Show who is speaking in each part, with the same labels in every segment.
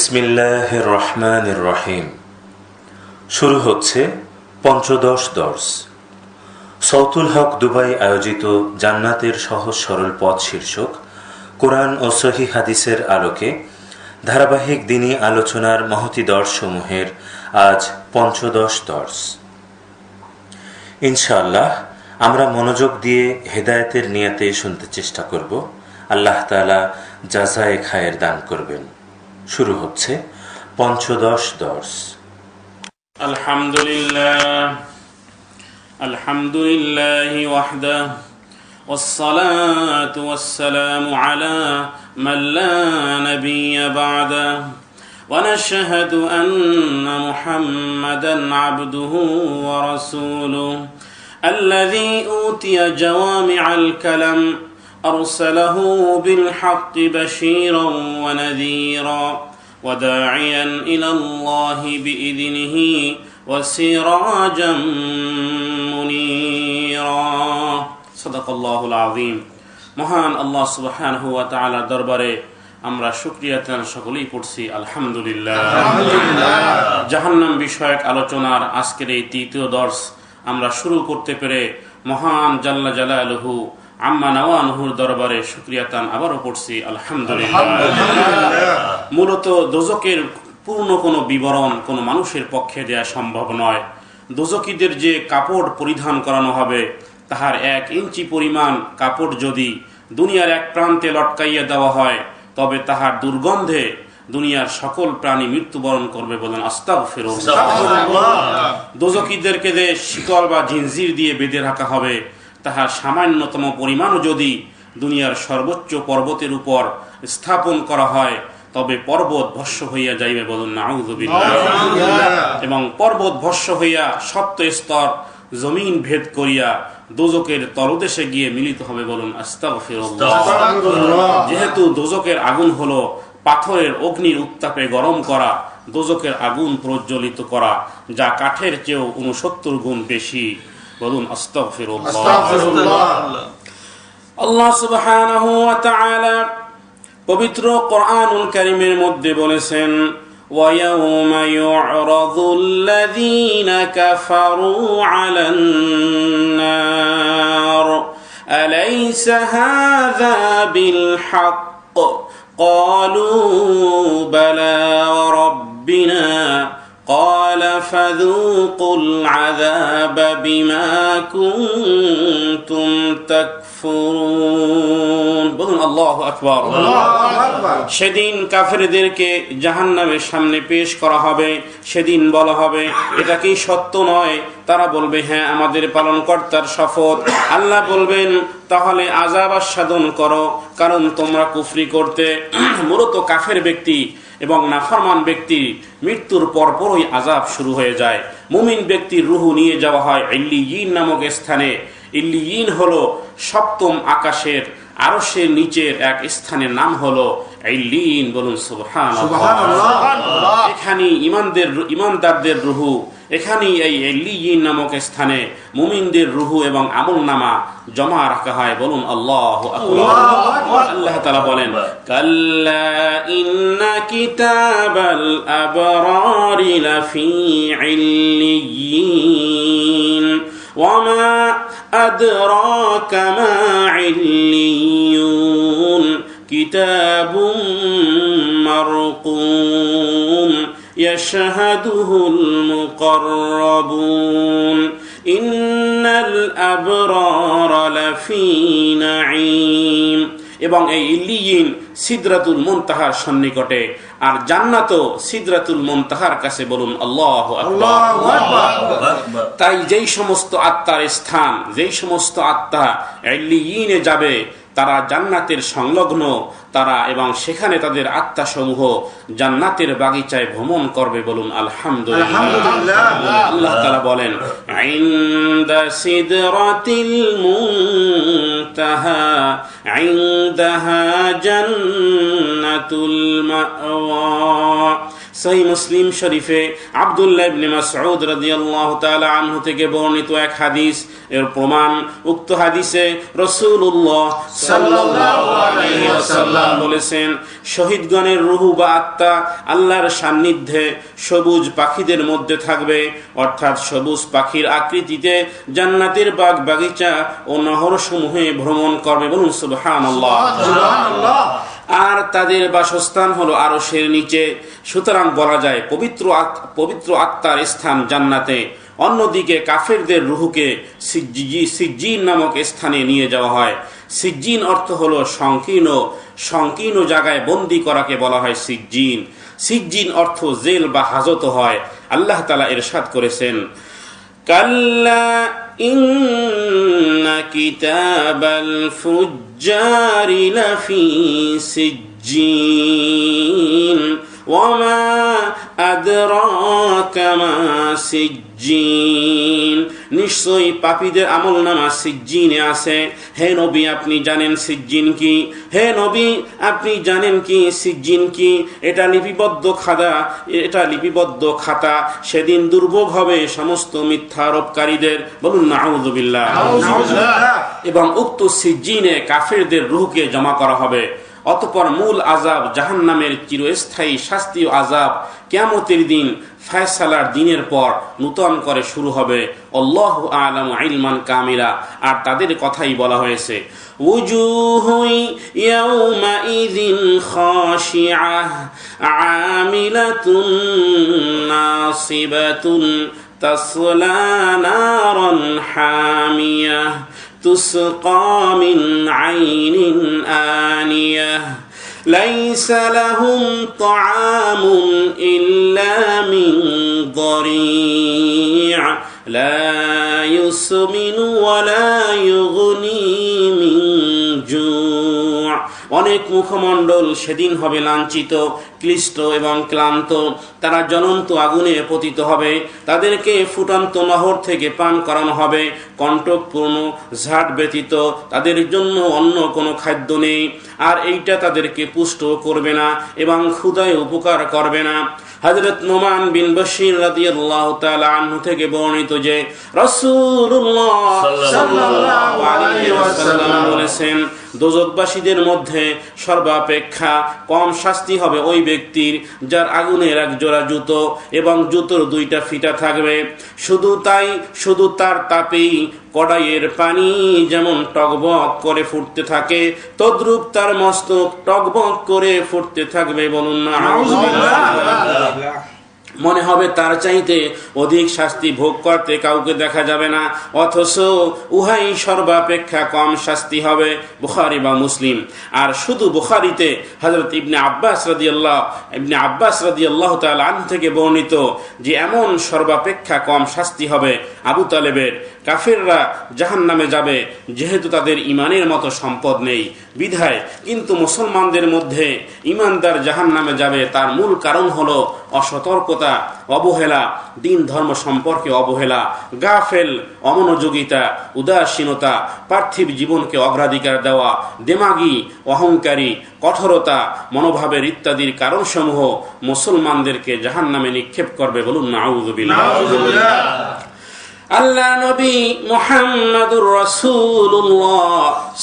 Speaker 1: বিসমিল্লাহির রহমানির রহিম। শুরু হচ্ছে পঞ্চদশ দর্স। সৌতুল হক দুবাই আয়োজিত জান্নাতের সহজ সরল পথ শীর্ষক কোরআন ও সহিহ হাদিসের আলোকে ধারাবাহিক দিনী আলোচনার মহতী দর্শসমূহের আজ পঞ্চদশ দর্স। ইনশাআল্লাহ আমরা মনোযোগ দিয়ে হেদায়েতের নিয়াতে শুনতে চেষ্টা করব। আল্লাহ তাআলা জাযায়ে খায়ের দান করবেন। শুরু হচ্ছে পঞ্চদশ দর্স।
Speaker 2: আলহামদুলিল্লাহ ওয়াহদা والصلاة والسلام على من لا نبي بعده ونشهد أن محمدا عبده ورسوله الذي أوتي جوامع الكلم أرسله بالحق بشيرا ونذيرا وداعيا إلى الله بإذنه وسراجا منيرا صدق الله العظيم। মহান আল্লাহ সুবহানাহু ওয়া তাআলার দরবারে আমরা শুকরিয়া সকলেই পড়ছি আলহামদুলিল্লাহ। জাহান্নাম বিষয়ক আলোচনার আজকের এই তৃতীয় দর্স আমরা শুরু করতে পেরে মহান জাল্লা জালালুহু আম্মা নাওয়ানুহুর দরবারে শুকরিয়াতান আবারও পড়ছি আলহামদুলিল্লাহ। মূলত দোজকের পূর্ণ কোনো বিবরণ কোনো মানুষের পক্ষে দেয়া সম্ভব নয়। দোজকীদের যে কাপড় পরিধান করানো হবে তাহার 1 ইঞ্চি পরিমাণ কাপড় যদি দুনিয়ার এক প্রান্তে লটকাইয়া দেওয়া হয় তবে তাহার দুর্গন্ধে দুনিয়ার সকল প্রাণী মৃত্যুবরণ করবে। বলেন আস্তাগফিরুল্লাহ। দোজকীদেরকে যে শিকল বা জিনজির দিয়ে বেঁধে রাখা হবে তাহার সামান্যতম পরিমাণও যদি দুনিয়ার সর্বোচ্চ পর্বতের উপর স্থাপন করা হয় তবে পর্বত ভস্ম হইয়া যাইবে। বলুন নাউযুবিল্লাহ। এবং পর্বত ভস্ম হইয়া সপ্ত স্তর জমিন ভেদ করিয়া দোজকের তলদেশে গিয়ে মিলিত হবে। বলুন আস্তাগফিরুল্লাহ। যেহেতু দোজকের আগুন হলো পাথরের অগ্নির উত্তাপে গরম করা, দোজকের আগুন প্রজ্বলিত করা, যা কাঠের চেয়েও 69 গুণ বেশি। বলুন আস্তাগফিরুল্লাহ। আল্লাহ সুবহানাহু ওয়া তাআলা পবিত্র কোরআনুল কারীমের মধ্যে বলেছেন وَيَوْمَ يُعْرَضُ الَّذِينَ كَفَرُوا عَلَى النَّارِ أَلَيْسَ هَذَا بِالْحَقِّ قَالُوا بَلَى وَرَبِّنَا قَالَ فَذُوقُوا الْعَذَابَ بِمَا كُنتُمْ تَكْفُرُونَ। বলুন আল্লাহু আকবার। সেদিন কাফেরদেরকে জাহান্নামের সামনে পেশ করা হবে। সেদিন বলা হবে এটা কি সত্য নয়? তারা বলবে হ্যাঁ, আমাদের পালনকর্তার শপথ। আল্লাহ বলবেন তাহলে আযাব আস্বাদন করো, কারণ তোমরা কুফরি করতে। মূলত কাফের ব্যক্তি এবং নাফরমান ব্যক্তি মৃত্যুর পরপরই আযাব শুরু হয়ে যায়। মুমিন ব্যক্তির রুহু নিয়ে যাওয়া হয় ইল্লিয়িন নামক স্থানে। ইল্লিয়িন হলো 7ম আকাশের আরশের নিচের এক স্থানের নাম হলো ইল্লিয়িন। বলুন সুবহানাল্লাহ। এখানে ইমানদারদের রুহু, এখানেই এই ইল্লিয়িন নামক স্থানে মুমিনদের রুহু এবং আমলনামা জমা রাখা হয়। বলুন আল্লাহু আকবার। আল্লাহ তাআলা বলেন কাল্লা ইন্না কিতাবাল আবরারি লাফি ইল্লিয়িন ওয়ামা আদরাকা মা ইল্লিয়ুন কিতাবুম মারকুম ইয়াশহাদুহুল মুকাররাবুন ইন্নাল আবরারা লাফি নাঈম। এবং এই ইল্লিয়িন সিদরাতুল মুনতাহার সন্নিকটে, আর জান্নাতও সিদরাতুল মুনতাহার কাছে। বলুন আল্লাহু আকবার। তাই যেই সমস্ত আত্মার স্থান, যেই সমস্ত আত্মা ইল্লিয়িনে যাবে তারা জান্নাতের সংলগ্ন তারা, এবং সেখানে তাদের আত্মাসমূহ জান্নাতের বাগিচায় ভ্রমণ করবে। বলুন আলহামদুলিল্লাহ। আল্লাহ তাআলা বলেন ইনদা সিদরাতিল মুনতাহা ইনদাহা জান্নাতুল মাওয়া সহিহ মুসলিম শরীফে আব্দুল্লাহ ইবনে মাসউদ রাদিয়াল্লাহু তাআলা আনহু থেকে বর্ণিত এক হাদিস, এর প্রমাণ উক্ত হাদিসে রাসূলুল্লাহ সাল্লাল্লাহু আলাইহি ওয়াসাল্লাম বলেছেন, শহীদগণের রূহ বা আত্মা আল্লাহর সান্নিধ্যে সবুজ পাখিদের মধ্যে থাকবে, অর্থাৎ সবুজ পাখির আকৃতিতে জান্নাতের বাগ বাগিচা ও নহরসমূহে ভ্রমণ করবে। বলুন সুবহানাল্লাহ। আর তাদের বাসস্থান হলো আরশের নিচে। সুতরাং বলা যায় পবিত্র আত্মার স্থান জান্নাতে। অন্যদিকে কাফেরদের রূহকে সিজ্জিন নামক স্থানে নিয়ে যাওয়া হয়। সিজ্জিন অর্থ হলো সংকীর্ণ জায়গায় বন্দী করাকে বলা হয় সিজ্জিন। সিজ্জিন অর্থ জেল বা হাজত হয়। আল্লাহ তাআলা ইরশাদ করেছেন, কাল্লা ইন্না কিতাবাল ফুজ্জারি লাফি সিজ্জিন ওয়ামা আদরাকা মা সিজ্জিন, নিশ্চয়ই পাপীদের আমলনামা সিজ্জিনে আছে। হে নবী, আপনি জানেন সিজ্জিন কি? হে নবী, আপনি জানেন কি সিজ্জিন কি? এটা লিপিবদ্ধ খাতা। সেদিন দুর্ভোগ হবে সমস্ত মিথ্যা আরোপকারীদের। বলুন নাউযুবিল্লাহ। এবং উক্ত সিজ্জিনে কাফেরদের রূহকে জমা করা হবে। অতঃপর মূল আযাব জাহান্নামের চিরস্থায়ী শাস্তি ও আযাব কিয়ামতের দিন ফয়সালার দিনের পর নূতন করে শুরু হবে। আল্লাহু আ'লামু ইলমান কামিলা। আর তাদের কথাই বলা হয়েছে, উজুহু ইয়াওমাইযিন খাশিআহ আমিলাতুন নাসিবাতুন তাসলা নারান হামিয়াহ তুসকা মিন আইনিন আনিয়াহ লাইসা লাহুম তাআমুন ইল্লা মিন দরি' লা ইউসমিনু ওয়া লা ইউগনি মিন জু'। অনেক মুখমণ্ডল সেদিন হবে লাঞ্ছিত, ক্লিষ্ট এবং ক্লান্ত। তারা জ্বলন্ত আগুনে পতিত হবে। তাদেরকে ফুটন্ত নহর থেকে পান করানো হবে। কণ্টকপূর্ণ ঝাড় ব্যতীত তাদের জন্য অন্য কোনো খাদ্য নেই। আর এইটা তাদেরকে পুষ্ট করবে না এবং ক্ষুধায় উপকার করবে না। হযরত নোমান বিন বশীর রাদিয়াল্লাহু তাআলা আনহু থেকে বর্ণিত যে রাসূলুল্লাহ সাল্লাল্লাহু আলাইহি ওয়াসাল্লাম বলেছেন, দোজখবাসীদের মধ্যে সর্বাপেক্ষা কম শাস্তি হবে ওই ব্যক্তির যার আগুনের এক জোড়া জুতো এবং জুতোর দুইটা ফিতা থাকবে। শুধু তার তাপেই কড়াইয়ের পানি যেমন টগবগ করে ফুটতে থাকে, তদ্রূপ তার মস্তক টগবগ করে ফুটতে থাকবে। বলুন না আউযুবিল্লাহ। মনে হবে তার চাইতে অধিক শাস্তি ভোগ করতে কাউকে দেখা যাবে না, অথচ উহাই সর্বাপেক্ষা কম শাস্তি হবে। বুখারী বা মুসলিম। আর শুধু বুখারীতে হযরত ইবনে আব্বাস রাদিয়াল্লাহু তাআলা আনহু থেকে বর্ণিত যে এমন সর্বাপেক্ষা কম শাস্তি হবে আবু তালেবের। কাফেররা জাহান্নামে যাবে যেহেতু তাদের ইমানের মতো সম্পদ নেই বিধায়, কিন্তু মুসলমানদের মধ্যে ইমানদার জাহান্নামে যাবে তার মূল কারণ হলো অসতর্কতা, অবহেলা, দিন ধর্ম সম্পর্কে অবহেলা, গাফেল, অমনোযোগিতা, উদাসীনতা, পার্থিব জীবনকে অগ্রাধিকার দেওয়া, দেমাগী, অহংকারী, কঠোরতা, মনোভাবের ইত্যাদির কারণসমূহ মুসলমানদেরকে জাহান্নামে নিক্ষেপ করবে। বলুন নাউযুবিল্লাহ। আল্লাহ নবী মুহাম্মাদুর রাসূলুল্লাহ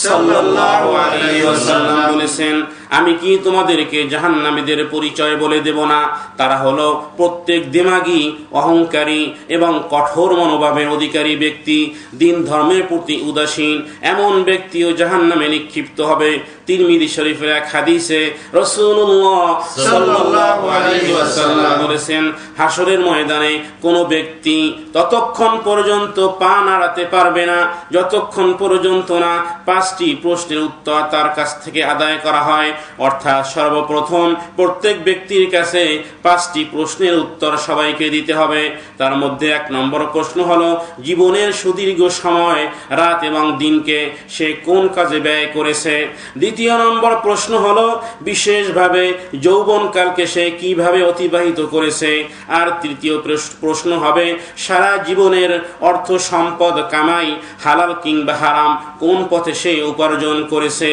Speaker 2: সাল্লাল্লাহু আলাইহি ওয়াসাল্লাম বলেছেন, আমি কি তোমাদেরকে জাহান্নামীদের পরিচয় বলে দেব না? তারা হলো প্রত্যেক দিমাগী, অহংকারী এবং কঠোর মনোভাবের অধিকারী ব্যক্তি, দিন ধর্মের প্রতি উদাসীন। এমন ব্যক্তিও জাহান্নামে নিক্ষিপ্ত হবে। তিরমিজি শরীফের এক হাদিসে রাসূলুল্লাহ সাল্লাল্লাহু আলাইহি ওয়াসাল্লাম বলেছেন, হাসরের ময়দানে কোনো ব্যক্তি ততক্ষণ পর্যন্ত পা নাড়াতে পারবে না যতক্ষণ পর্যন্ত না 5টি প্রশ্নের উত্তর তার কাছ থেকে আদায় করা হয়। অর্থাৎ সর্বপ্রথম প্রত্যেক ব্যক্তির কাছে 5টি প্রশ্নের উত্তর সবাইকে দিতে হবে। তার মধ্যে 1 নম্বর প্রশ্ন হলো জীবনের সুদীর্ঘ সময় রাত এবং দিনকে সে কোন কাজে ব্যয় করেছে। দ্বিতীয় নম্বর প্রশ্ন হলো বিশেষভাবে যৌবনকালকে সে কিভাবে অতিবাহিত করেছে। আর তৃতীয় প্রশ্ন হবে সারা জীবনের অর্থ সম্পদ কামাই হালাল কিংবা হারাম কোন পথে সে উপার্জন করেছে।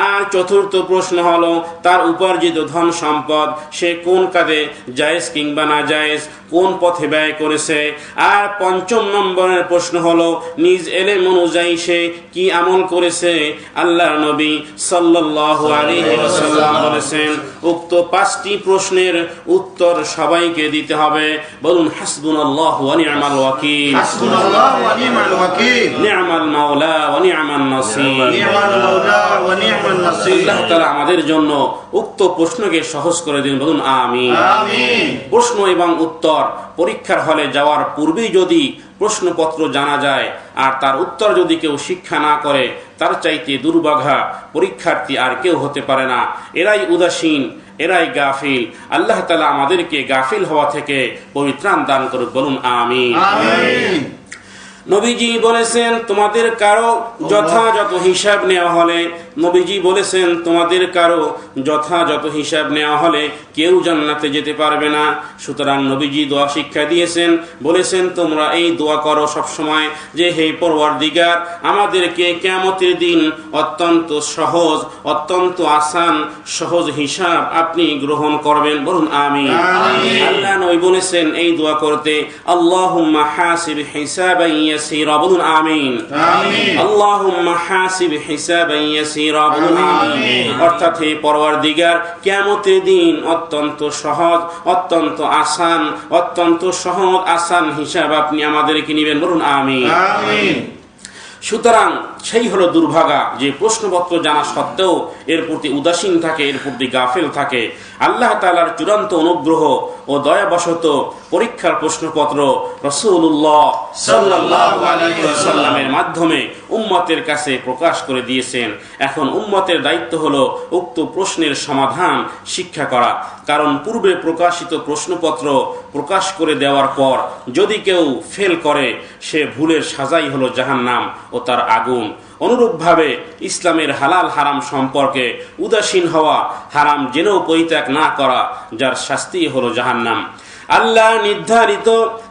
Speaker 2: আর চতুর্থ প্রশ্ন হলো তার উপার্জিত ধন সম্পদ সে কোন কাজে জায়েজ কিংবা না জায়েজ কোন পথে ব্যয় করেছে। আর পঞ্চম নম্বরের প্রশ্ন হলো নিজ এলেম অনুযায়ী সে কি আমল করেছে। আল্লাহর নবী সাল্লাল্লাহু আলাইহি ওয়াসাল্লাম বলেছেন উক্ত পাঁচটি প্রশ্নের উত্তর সবাইকে দিতে হবে। বলুন হাসবুনাল্লাহু ওয়া নি'মাল ওয়াকিল,
Speaker 3: হাসবুনাল্লাহু ওয়া নি'মাল ওয়াকিল,
Speaker 2: নি'মাল মাওলা ওয়া নি'মান নাসির।
Speaker 3: নি'মাল মাওলা ওয়া নি'মান নাসির।
Speaker 2: আল্লাহ তাআলা আমাদের জন্য উক্ত প্রশ্নকে সহজ করে দিন, বলুন আমিন।
Speaker 3: আমিন।
Speaker 2: প্রশ্ন এবং উত্তর পরীক্ষার হলে যাওয়ার পূর্বেই যদি প্রশ্নপত্র জানা যায় আর তার উত্তর যদি কেউ শিক্ষা না করে তার চাইতে দুর্ভাগা পরীক্ষার্থী আর কেউ হতে পারে না। এরাই উদাসীন, এরাই গাফিল। আল্লাহ তাআলা আমাদেরকে গাফিল হওয়া থেকে পরিত্রাণ দান করুক, বলুন আমিন।
Speaker 3: আমিন।
Speaker 2: নবীজি বলেছেন তোমাদের কারো যথাযথ হিসাব নেওয়া হলে, নবীজি বলেছেন তোমাদের কারো যথাযথ হিসাব নেওয়া হলে কেউ জান্নাতে যেতে পারবে না। সুতরাং নবীজি দোয়া শিক্ষা দিয়েছেন, বলেছেন তোমরা এই দোয়া করো সবসময় যে হে পরওয়ারদিগার আমাদেরকে কিয়ামতের দিন অত্যন্ত সহজ, অত্যন্ত আসান সহজ হিসাব আপনি গ্রহণ করবেন, বলুন আমিন। আল্লাহ নবী বলেছেন এই দোয়া করতে আল্লাহুম্মা হাসিব হিসাবান ইয়াসীরা, বলুন আমিন। আল্লাহুম্মা হাসিব হিসাবান ইয়াসীরা, বলুন আমিন। অর্থাৎ হে পরওয়ারদিগার কিয়ামতের দিন অত্যন্ত সহজ, অত্যন্ত আসান, অত্যন্ত সহজ আসান হিসাব আপনি আমাদেরকে নেবেন, বলুন আমিন। সুতরাং সেই হলো দুর্ভাগা যে প্রশ্নপত্র জানা সত্ত্বেও এর প্রতি উদাসীন থাকে, এর প্রতি গাফেল থাকে। আল্লাহ তাআলার চূড়ান্ত অনুগ্রহ ও দয়াবশত পরীক্ষার প্রশ্নপত্র রাসূলুল্লাহ সাল্লাল্লাহু আলাইহি ওয়াসাল্লামের মাধ্যমে উম্মতের কাছে প্রকাশ করে দিয়েছেন। এখন উম্মতের দায়িত্ব হলো উক্ত প্রশ্নের সমাধান শিক্ষা করা। কারণ পূর্বে প্রকাশিত প্রশ্নপত্র প্রকাশ করে দেওয়ার পর যদি কেউ ফেল করে সে ভুলের সাজাই হলো জাহান্নাম ও তার আগুন। অনুরূপভাবে ইসলামের হালাল হারাম সম্পর্কে উদাসীন হওয়া, হারাম জেনেও পরিত্যাগ না করা, যার শাস্তি হলো জাহান্নাম। আল্লাহ নির্ধারিত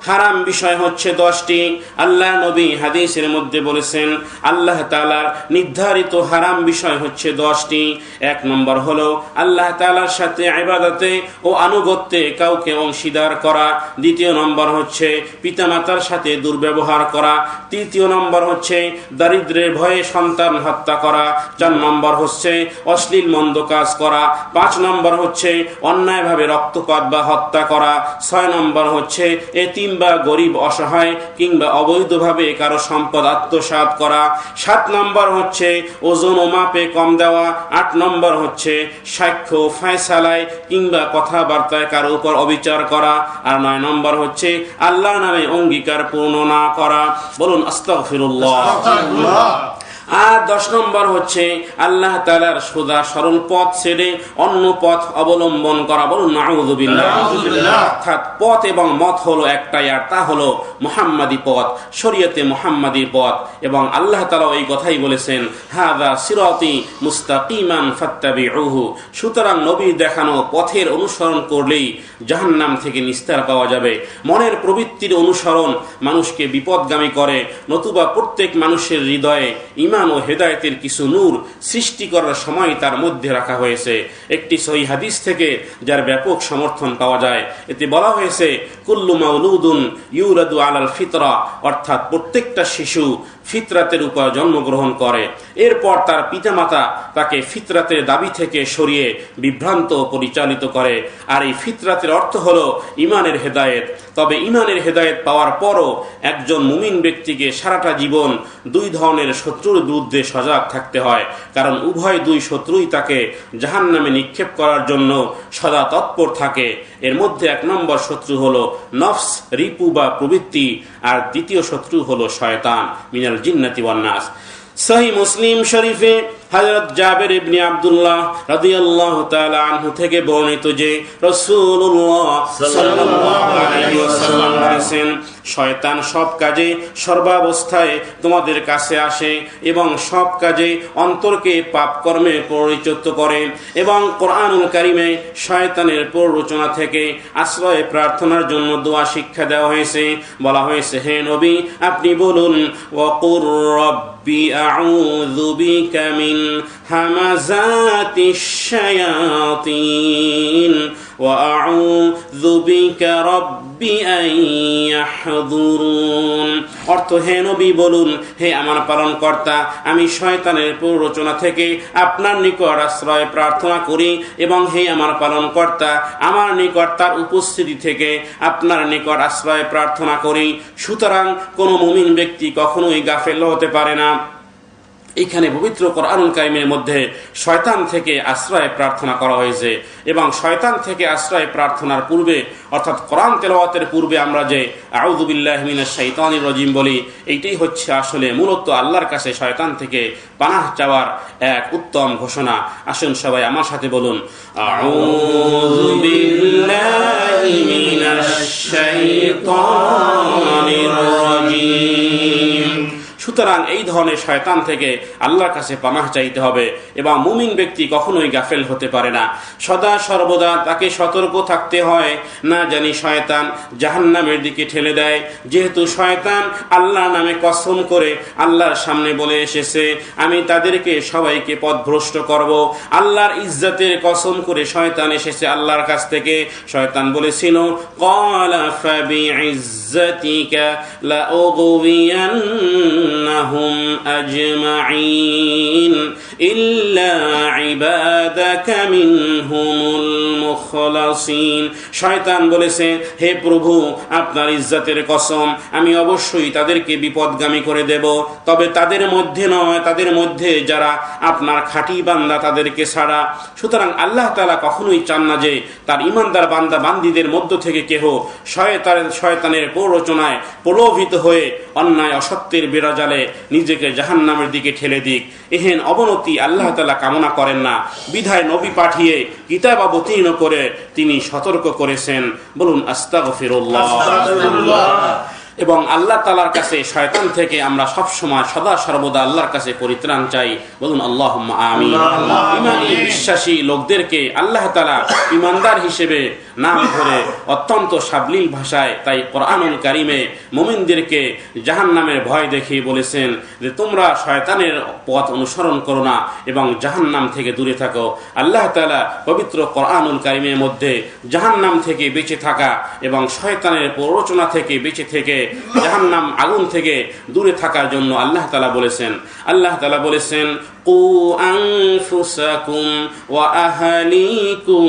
Speaker 2: হারাম বিষয় হচ্ছে 10টি। আল্লাহ নবী হাদিসের মধ্যে বলেছেন আল্লাহ তাআলার নির্ধারিত হারাম বিষয় হচ্ছে 10টি। 1 নম্বর হলো আল্লাহ তাআলার সাথে ইবাদতে ও আনুগত্যে কাউকে অংশীদার করা। 2 নম্বর হচ্ছে পিতামাতার সাথে দুর্ব্যবহার করা। 3 নম্বর হচ্ছে দারিদ্র্যের ভয়ে সন্তান হত্যা করা। 4 নম্বর হচ্ছে অশ্লীল মন্দ কাজ করা। 5 নম্বর হচ্ছে অন্যায়ভাবে রক্তপাত বা হত্যা করা। 6 নম্বর হচ্ছে এতিম বা গরিব অসহায় কিংবা অবৈধভাবে কারো সম্পদ আত্মসাৎ করা। 7 নম্বর হচ্ছে ওজন ও মাপে কম দেওয়া। 8 নম্বর হচ্ছে সাক্ষ্য ফয়সালায় কিংবা কথাবার্তায় কারো উপর অবিচার করা। আর 9 নম্বর হচ্ছে আল্লাহর নামে অঙ্গীকার পূর্ণ না করা, বলুন আস্তাগফিরুল্লাহ। আর 10 নম্বর হচ্ছে আল্লাহ তাআলার সোজা সরল পথ ছেড়ে অন্য পথ অবলম্বন করা, বলুন নাউযুবিল্লাহ। অর্থাৎ পথ এবং মত হলো একটাই, আর তা হলো মুহাম্মাদি পথ, শরীয়তে মুহাম্মাদির পথ। এবং আল্লাহ তাআলা এই কথাই বলেছেন হাযা সিরাতি মুস্তাকিমান ফাত্তাবিউহু। সুতরাং নবীর দেখানো পথের অনুসরণ করলেই জাহান্নাম থেকে নিস্তার পাওয়া যাবে। মনের প্রবৃত্তির অনুসরণ মানুষকে বিপদগামী করে, নতুবা প্রত্যেক মানুষের হৃদয়ে ঈমান ও হেদায়েতের কিছু নূর সৃষ্টি করার সময় তার মধ্যে রাখা হয়েছে। একটি সহিহ হাদিস থেকে যার ব্যাপক সমর্থন পাওয়া যায়, এতে বলা হয়েছে কুল্লু মাউলুদুন ইউলাদু আলাল ফিতরা, অর্থাৎ প্রত্যেকটা শিশু ফিতরাতের উপর জন্মগ্রহণ করে। এরপর তার পিতামাতা তাকে ফিতরাতের দাবি থেকে সরিয়ে বিভ্রান্ত পরিচালিত করে। আর এই ফিতরাতের অর্থ হলো ঈমানের হেদায়েত। তবে ঈমানের হেদায়েত পাওয়ার পরও একজন মুমিন ব্যক্তিকে সারাটা জীবন 2 ধরনের শত্রুর বিরুদ্ধে সজাগ থাকতে হয়, কারণ উভয় 2 শত্রুই তাকে জাহান্নামে নিক্ষেপ করার জন্য সদা তৎপর থাকে। এর মধ্যে 1 নম্বর শত্রু হলো নফস, রিপু বা প্রবৃত্তি, আর 2য় শত্রু হলো শয়তান মিনাল জিন্নাতি ওয়ান নাস। সহিহ মুসলিম শরীফে হযরত জাবের ইবনে আব্দুল্লাহ রাদিয়াল্লাহু তাআলা আনহু থেকে বর্ণিত যে রাসূলুল্লাহ সাল্লাল্লাহু আলাইহি ওয়াসাল্লাম বলেছেন শয়তান সব কাজে সর্বাবস্থায় তোমাদের কাছে আসে এবং সব কাজে অন্তরকে পাপ কর্মে পরিচালিত করে। এবং কোরআনুল কারীমে শয়তানের প্ররোচনা থেকে আশ্রয় প্রার্থনার জন্য দোয়া শিক্ষা দেওয়া হয়েছে। বলা হয়েছে, হে নবী আপনি বলুন, ওয়াকুর রব্বি আউযু বিকা মিন হামাযাতিশ শায়াতিন ওয়া আউযু বিকা রব্বি আন ইয়াহযুরুন। অর্থ, হে নবী বলুন, হে আমার পালনকর্তা, আমি শয়তানের প্ররোচনা থেকে আপনার নিকট আশ্রয় প্রার্থনা করি এবং হে আমার পালনকর্তা, আমার নিকট তার উপস্থিতি থেকে আপনার নিকট আশ্রয় প্রার্থনা করি। সুতরাং কোনো মুমিন ব্যক্তি কখনোই গাফেল হতে পারে না। এখানে পবিত্র কোরআনুল কারীমের মধ্যে শয়তান থেকে আশ্রয় প্রার্থনা করা হয়েছে এবং শয়তান থেকে আশ্রয় প্রার্থনার পূর্বে অর্থাৎ কোরআন তেলাওয়াতের পূর্বে আমরা যে আউযু বিল্লাহি মিনাশ শাইতানির রাজিম বলি, এইটাই হচ্ছে আসলে মূলত আল্লাহর কাছে শয়তান থেকে পানাহ চাওয়ার এক উত্তম ঘোষণা। আসুন সবাই আমার সাথে বলুন, আউযু বিল্লাহি মিনাশ শাইতানির রাজিম। সুতরাং এই ধরনের শয়তান থেকে আল্লাহর কাছে পানাহ চাইতে হবে এবং মুমিন ব্যক্তি কখনোই গাফেল হতে পারে না। সদা সর্বদা তাকে সতর্ক থাকতে হয়, না জানি শয়তান জাহান্নামের দিকে ঠেলে দেয়। যেহেতু শয়তান আল্লাহর নামে কসম করে আল্লাহর সামনে বলে এসেছে, আমি তাদেরকে সবাইকে পথভ্রষ্ট করব। আল্লাহর ইজ্জতের কসম করে শয়তান এসেছে আল্লাহর কাছ থেকে। শয়তান বলেছিল, ক্বালা ফাবিইজ্জাতিকা লাউগবিয়ান্নাহুম আজমাঈন ইল্লা ইবাদাকা মিনহুমুল মুখলাসিন। শয়তান বলেছে, হে প্রভু, আপনার ইজ্জতের কসম, আমি অবশ্যই তাদেরকে বিপদগামী করে দেব, তবে তাদের মধ্যে নয়, তাদের মধ্যে যারা আপনার খাঁটি বান্দা তাদেরকে ছাড়া। সুতরাং আল্লাহ তাআলা কখনোই চান না যে তার ঈমানদার বান্দা বান্দীদের মধ্য থেকে কেহ শয়তানের প্ররোচনায় প্রলোভিত হয়ে অন্যায় অসত্যের বিরাজালে নিজেকে জাহান্নামের দিকে ঠেলে দিক। এহেন অবনতি আল্লাহ তাআলা কামনা করেন না। বিধায় নবী পাঠিয়ে কিতাব অবতীর্ণ করে তিনি সতর্ক করেছেন। বলুন আস্তাগফিরুল্লাহ। এবং আল্লাহ তাআলার কাছে শয়তান থেকে আমরা সবসময় সদা সর্বদা আল্লাহর কাছে পরিত্রাণ চাই। বলুন আল্লাহুম্মা আমিন। ঈমানী বিশ্বাসী লোকদেরকে আল্লাহ তাআলা ঈমানদার হিসেবে নাম ধরে অত্যন্ত সাবলীল ভাষায় তাই কোরআনুল কারীমে মুমিনদেরকে জাহান্নামের ভয় দেখিয়ে বলেছেন যে তোমরা শয়তানের পথ অনুসরণ করো না এবং জাহান্নাম থেকে দূরে থাকো। আল্লাহ তাআলা পবিত্র কোরআনুল কারীমের মধ্যে জাহান্নাম থেকে বেঁচে থাকা এবং শয়তানের প্ররোচনা থেকে বেঁচে থেকে জাহান্নাম আগুন থেকে দূরে থাকার জন্য আল্লাহ তাআলা বলেছেন। আল্লাহ তাআলা বলেছেন, কু আনফুসাকুম ওয়া আহলিকুম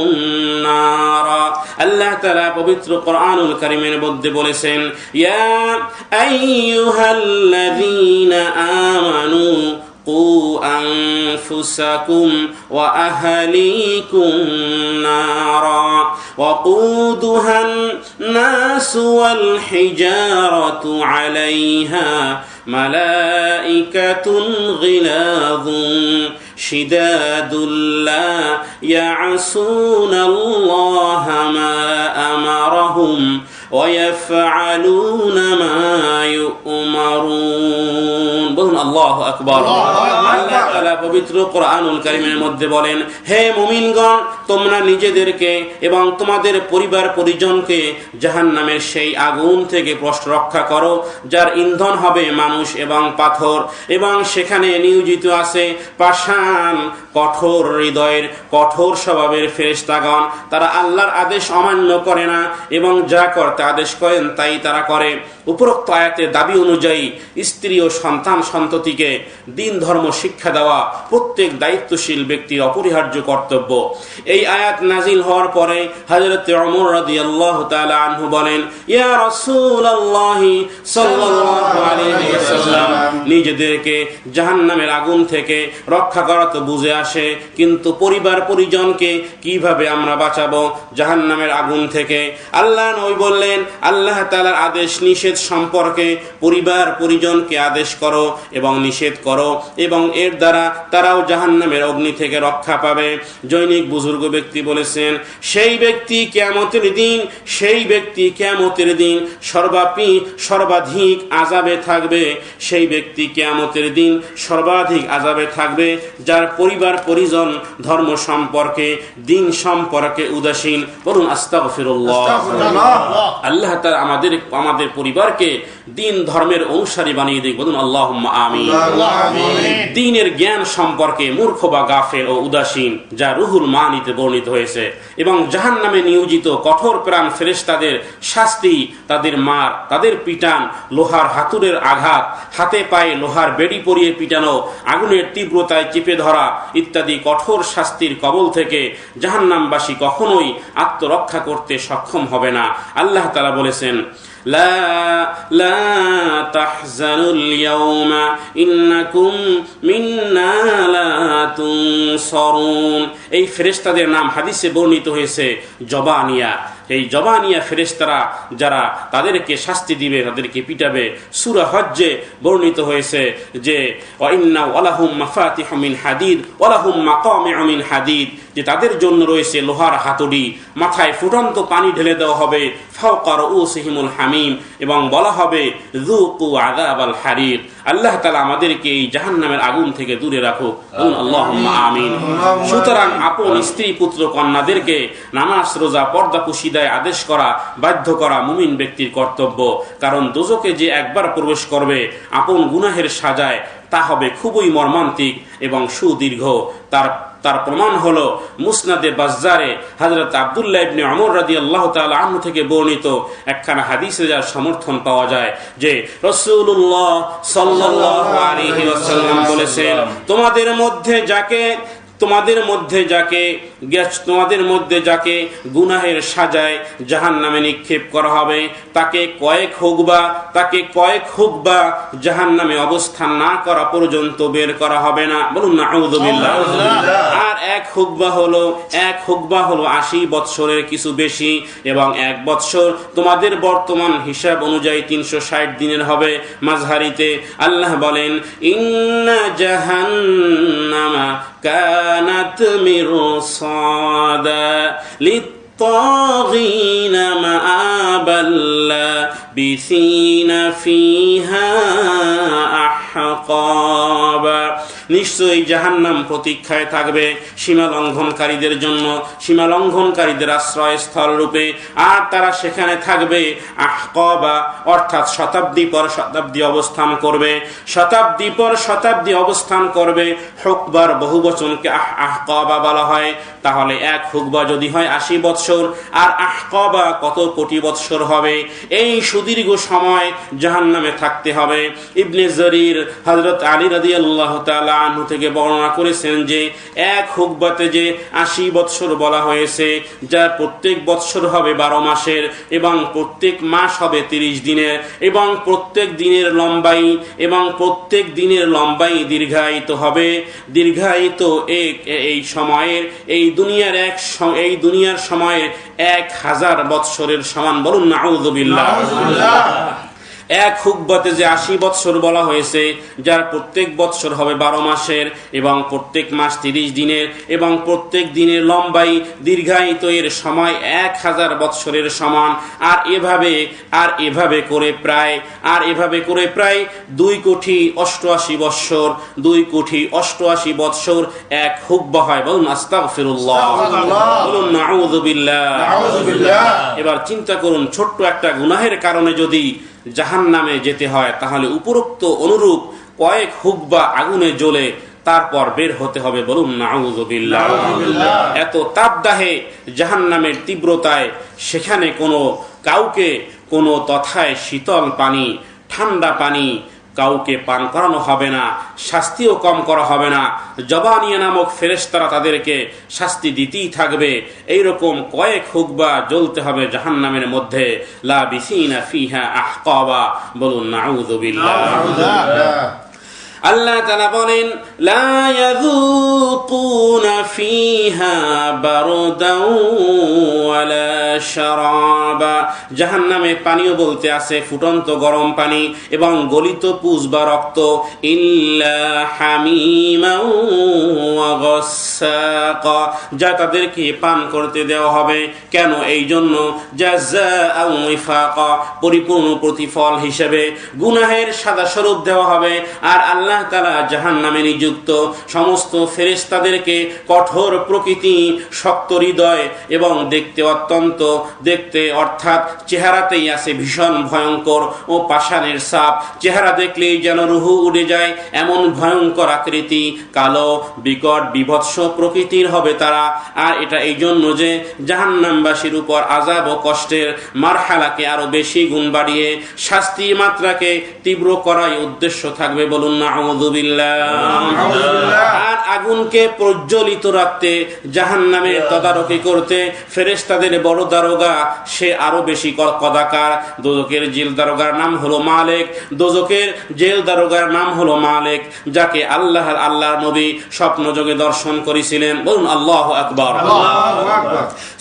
Speaker 2: নারা। আল্লাহ তাআলা পবিত্র কোরআনুল কারীমের মধ্যে বলেছেন, ইয়া আইয়ুহাল্লাযীনা আমানু কু আনফুসাকুম ওয়া আহলিকুম নারা ওয়াকুদুহান নাসু ওয়াল হিজারাতু আলাইহা মালাইকাতুন গিলাযুন শিদাদুল লা ইয়াসুনাল্লাহা মা আমারাহুম ওয়া ইয়াফআলুনা মা ইউমারুন। বলুন আল্লাহু আকবার। আল্লাহ তাআলা পবিত্র কোরআনুল কারীমের মধ্যে বলেন, হে মুমিনগণ, তোমরা নিজেদেরকে এবং তোমাদের পরিবার পরিজনকে জাহান্নামের সেই আগুন থেকে রক্ষা করো যার ইন্ধন হবে মানুষ এবং পাথর, এবং সেখানে নিয়োজিত আছে পাষাণ কঠোর হৃদয়ের কঠোর স্বভাবের ফেরেশতাগণ। তারা আল্লাহর আদেশ অমান্য করে না এবং যা করতে আদেশ করেন তাই তারা করে। উপরোক্ত আয়াতের দাবি অনুযায়ী স্ত্রী ও সন্তান সন্ততিকে দিন ধর্ম শিক্ষা দেওয়া প্রত্যেক দায়িত্বশীল ব্যক্তির অপরিহার্য কর্তব্য। এই আয়াত নাজিল হওয়ার পরে হযরত ওমর রাদিয়াল্লাহু তাআলা আনহু বলেন, ইয়া রাসূলুল্লাহ সাল্লাল্লাহু আলাইহি ওয়াসাল্লাম, নিজেদেরকে জাহান্নামের আগুন থেকে রক্ষা করা তো বুঝে আসে, কিন্তু পরিবার পরিজনকে কিভাবে আমরা বাঁচাবো জাহান্নামের আগুন থেকে? আল্লাহ নবী বললেন, আল্লাহ তাআলার আদেশ নিষেধ সম্পর্কে পরিবার পরিজনকে আদেশ করো এবং নিষেধ করো এবং এর দ্বারা তারাও জাহান্নামের অগ্নি থেকে রক্ষা পাবে। জৈনিক বুজুর্গ ব্যক্তি বলেছেন, সেই ব্যক্তি কিয়ামতের দিন সর্বাধিক আযাবে থাকবে। সেই ব্যক্তি কিয়ামতের দিন সর্বাধিক আযাবে থাকবে যার পরিবার পরিজন ধর্ম সম্পর্কে, দিন সম্পর্কে উদাসীন। বলুন আস্তাগফিরুল্লাহ। আল্লাহ তাআলা আমাদের পরিবারকে দিন ধর্মের অনুসারী বানিয়ে দিক। বলুন আল্লাহুম্মা আমিন। দ্বীনের জ্ঞান সম্পর্কে মূর্খ বা গাফেল ও উদাসীন, যা রুহুল মানিতে বর্ণিত হয়েছে। এবং জাহান্নামে নিয়োজিত কঠোর প্রাণ ফেরেশতাদের শাস্তি, তাদের মার, তাদের পিটান, লোহার হাতুড়ের আঘাত, হাতে পায়ে লোহার বেড়ি পরিয়ে পিটানো, আগুনের তীব্রতায় চেপে ধরা ইত্যাদি কঠোর শাস্তির কবল থেকে জাহান্নামবাসী কখনোই আত্মরক্ষা করতে সক্ষম হবে না। আল্লাহ তাআলা বলেছেন, লা তাহজানুল ইয়াউমা ইন্নাকুম মিন্না লা তুনসারুন। এই ফেরেশতাদের নাম হাদিসে বর্ণিত হয়েছে জবানিয়া। এই জবানিয়া ফেরেশতারা যারা তাদেরকে শাস্তি দিবে, তাদেরকে পিটাবে, সূরা হজ্জে বর্ণিত হয়েছে যে ওয়াইন্না ওয়ালাহুম মাফাতিহু মিন হাদিদ ওয়ালাহুম মাকামিউ মিন হাদিদ, যে তাদের জন্য রয়েছে লোহার হাতুড়ি, মাথায় ফুটন্ত পানি ঢেলে দেওয়া হবে, ফাওকা রুউসিহিমুল হামিম, এবং বলা হবে যুকু আযাবাল হারিক। আল্লাহ তাআলা আমাদেরকে এই জাহান্নামের আগুন থেকে দূরে রাখুক। আল্লাহুম্মা আমিন। সুতরাং আপন স্ত্রী পুত্র কন্যাদেরকে নামাজ রোজা পর্দা পুশিদায় আদেশ করা, বাধ্য করা মুমিন ব্যক্তির কর্তব্য। কারণ দোজখে যে একবার প্রবেশ করবে আপন গুনাহের সাজায়, তা হবে খুবই মর্মান্তিক এবং সুদীর্ঘ। তার প্রমাণ হলো মুসনাদে বাজ্জারে হযরত আব্দুল্লাহ ইবনে ওমর রাদিয়াল্লাহু তাআলা আনহু থেকে বর্ণিত একখানা হাদিসে যার সমর্থন পাওয়া যায় যে রাসূলুল্লাহ সাল্লাল্লাহু আলাইহি ওয়াসাল্লাম বলেছেন, তোমাদের মধ্যে যাকে গুনাহের সাজায় জাহান্নামে নিক্ষেপ করা হবে, তাকে কয়েক হুকবা জাহান্নামে অবস্থান না করা পর্যন্ত বের করা হবে না। বলুন নাউযুবিল্লাহ। আর এক হুকবা হলো 80 বৎসরের কিছু বেশি, এবং 1 বৎসর তোমাদের বর্তমান হিসাব অনুযায়ী 360 দিনের হবে। মাযহারিতে আল্লাহ বলেন, ইন্না জাহান্নামা কানাত মিরসাদা লিত্তাগিনা মাআবাল লাবিসিনা ফিহা আহকাবা। নিশ্চয়ই জাহান্নাম প্রতীক্ষায় থাকবে সীমা লঙ্ঘনকারীদের জন্য, সীমা লঙ্ঘনকারীদের আশ্রয়স্থল রূপে। আর তারা সেখানে থাকবে আহকাবা, অর্থাৎ শতাব্দী পর শতাব্দী অবস্থান করবে। শতাব্দী পর শতাব্দী অবস্থান করবে। হুকবার বহুবচনকে আহকাবা বলা হয়। তাহলে এক হুকবা যদি হয় 80 বৎসর, আর আহকাবা কত কোটি বৎসর হবে। এই সুদীর্ঘ সময় জাহান্নামে থাকতে হবে। ইবনে জরির হযরত আলী রাদিয়াল্লাহু তাআলা আনহু থেকে বর্ণনা করেছেন যে এক হুকবাতে যে 80 বৎসর বলা হয়েছে, যার প্রত্যেক বৎসর হবে 12 মাসের, এবং প্রত্যেক মাস হবে 30 দিনের, এবং প্রত্যেক দিনের লম্বাই দীর্ঘায়িত হবে। দীর্ঘায়িত এই সময়ের এই দুনিয়ার সময়ের 1000 বৎসরের সমান। বলুন নাউযুবিল্লাহ। এক হুকবাতে যে 80 বৎসর বলা হয়েছে, যার প্রত্যেক বৎসর হবে 12 মাসের, এবং প্রত্যেক মাস 30 দিনের, এবং প্রত্যেক দিনের লম্বাই দীর্ঘায়িত এর সময় 1000 বৎসরের সমান। আর এভাবে করে প্রায় 2,88,00,000 বৎসর, 2,88,00,000 বৎসর এক হুকবা হয়। বলুন আস্তাগফিরুল্লাহ। বলুন নাউযুবিল্লাহ। এবার চিন্তা করুন, ছোট্ট একটা গুনাহের কারণে যদি জাহান্নামে যেতে হয়, তাহলে উপরোক্ত অনুরূপ কয়েক হুকবা আগুনে জ্বলে তারপর বের হতে হবে। বলুন নাউযুবিল্লাহ। এত তাপদাহে জাহান্নামের তীব্রতায় সেখানে কাউকে কোনো তথায় শীতল পানি, ঠান্ডা পানি কাউকে পান করানো হবে না, শাস্তিও কম করা হবে না। জবানিয়া নামক ফেরেশতারা তাদেরকে শাস্তি দিতেই থাকবে। এইরকম কয়েক হুকবা জ্বলতে হবে জাহান্নামের মধ্যে। লাবিসিনা ফিহা আহকাবা। বলুন নাউযুবিল্লাহ। আল্লাহ তাআলা বলেন লা ইয়াযুকুনা ফিহা বারদান ওয়ালা শারাবা, জাহান্নামে পানীয় বলতে আছে ফুটন্ত গরম পানি এবং গলিত পুজ বা রক্ত, ইল্লা হামিমা ওয়া গাসসাকা, যা তাদেরকে পান করতে দেওয়া হবে। কেন? এই জন্য জাযাআও ওয়াফাকা, পরিপূর্ণ প্রতিফল হিসেবে গুনাহের সাদা স্বরূপ দেওয়া হবে। আর আল্লাহ তাআলা জাহান্নামে নিযুক্ত সমস্ত ফেরেশতাদেরকে কঠোর প্রকৃতি, শক্ত হৃদয় এবং দেখতে অর্থাৎ চেহারাতেই আছে ভীষণ ভয়ঙ্কর ও পাষাণের ছাপ। চেহারা দেখলেই যেন রুহু উড়ে যায় এমন ভয়ঙ্কর আকৃতি, কালো বিকট বিভৎস প্রকৃতির হবে তারা। আর এটা এই জন্য যে জাহান্নামবাসীর উপর আযাব ও কষ্টের মারহালাকে আরো বেশি গুণ বাড়িয়ে শাস্তির মাত্রাকে তীব্র করাই উদ্দেশ্য থাকবে। বলুন নাউযুবিল্লাহ। আর আগুনকে প্রজ্বলিত রাখতে, জাহান্নামের তদারকি করতে ফেরেশতাদের বড় দারোগা সে আরো বেশি কদাকার। দোজখের জেল দারোগার নাম হলো মালিক, দোজখের জেল দারোগার নাম হলো মালিক, যাকে আল্লাহর নবী স্বপ্নযোগে দর্শন করেছিলেন। বলুন আল্লাহু আকবার।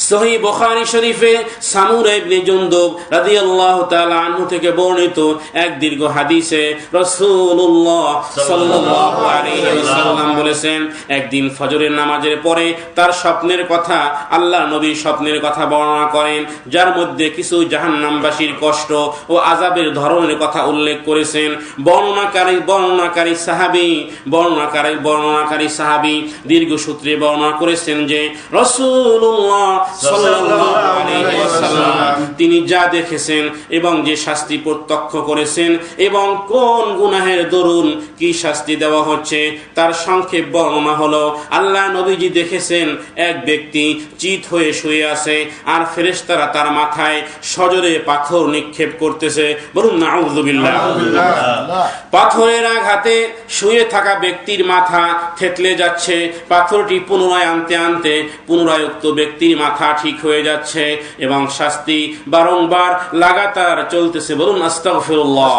Speaker 2: সহিহ বুখারী শরীফে সামুরা ইবনে জুনদুব রাদিয়াল্লাহু তাআলা আনহু থেকে বর্ণিত এক দীর্ঘ হাদিসে রাসূলুল্লাহ সাল্লাল্লাহু আলাইহি ওয়াসাল্লাম বলেছেন, একদিন ফজরের নামাজের পরে তার স্বপ্নের কথা, আল্লাহর নবী স্বপ্নের কথা বর্ণনা করেন, যার মধ্যে কিছু জাহান্নামবাসীর কষ্ট ও আযাবের ধরনের কথা উল্লেখ করেছেন। বর্ণনাকারী সাহাবী দীর্ঘ সূত্রে বর্ণনা করেছেন যে রাসূলুল্লাহ সাল্লাল্লাহু আলাইহি ওয়াসাল্লাম তিনি যা দেখেছেন এবং যে শাস্তি প্রত্যক্ষ করেছেন এবং কোন গুনাহের দরুন কি শাস্তি দেওয়া হচ্ছে তার সংক্ষেপ বর্ণনা হলো, আল্লাহ নবীজি দেখেছেন এক ব্যক্তি চিত হয়ে শুয়ে আছে আর ফেরেশতারা তার মাথায় সজোরে পাথর নিক্ষেপ করতেছে। বলুন নাউযুবিল্লাহ। পাথরের আঘাতে শুয়ে থাকা ব্যক্তির মাথা থেতলে যাচ্ছে, পাথরটি পুনরায় আনতে পুনরায় উক্ত ব্যক্তির মাথা ঠিক হয়ে যাচ্ছে এবং শাস্তি বারংবার লাগাতার চলতেছে। বলুন আস্তাগফিরুল্লাহ।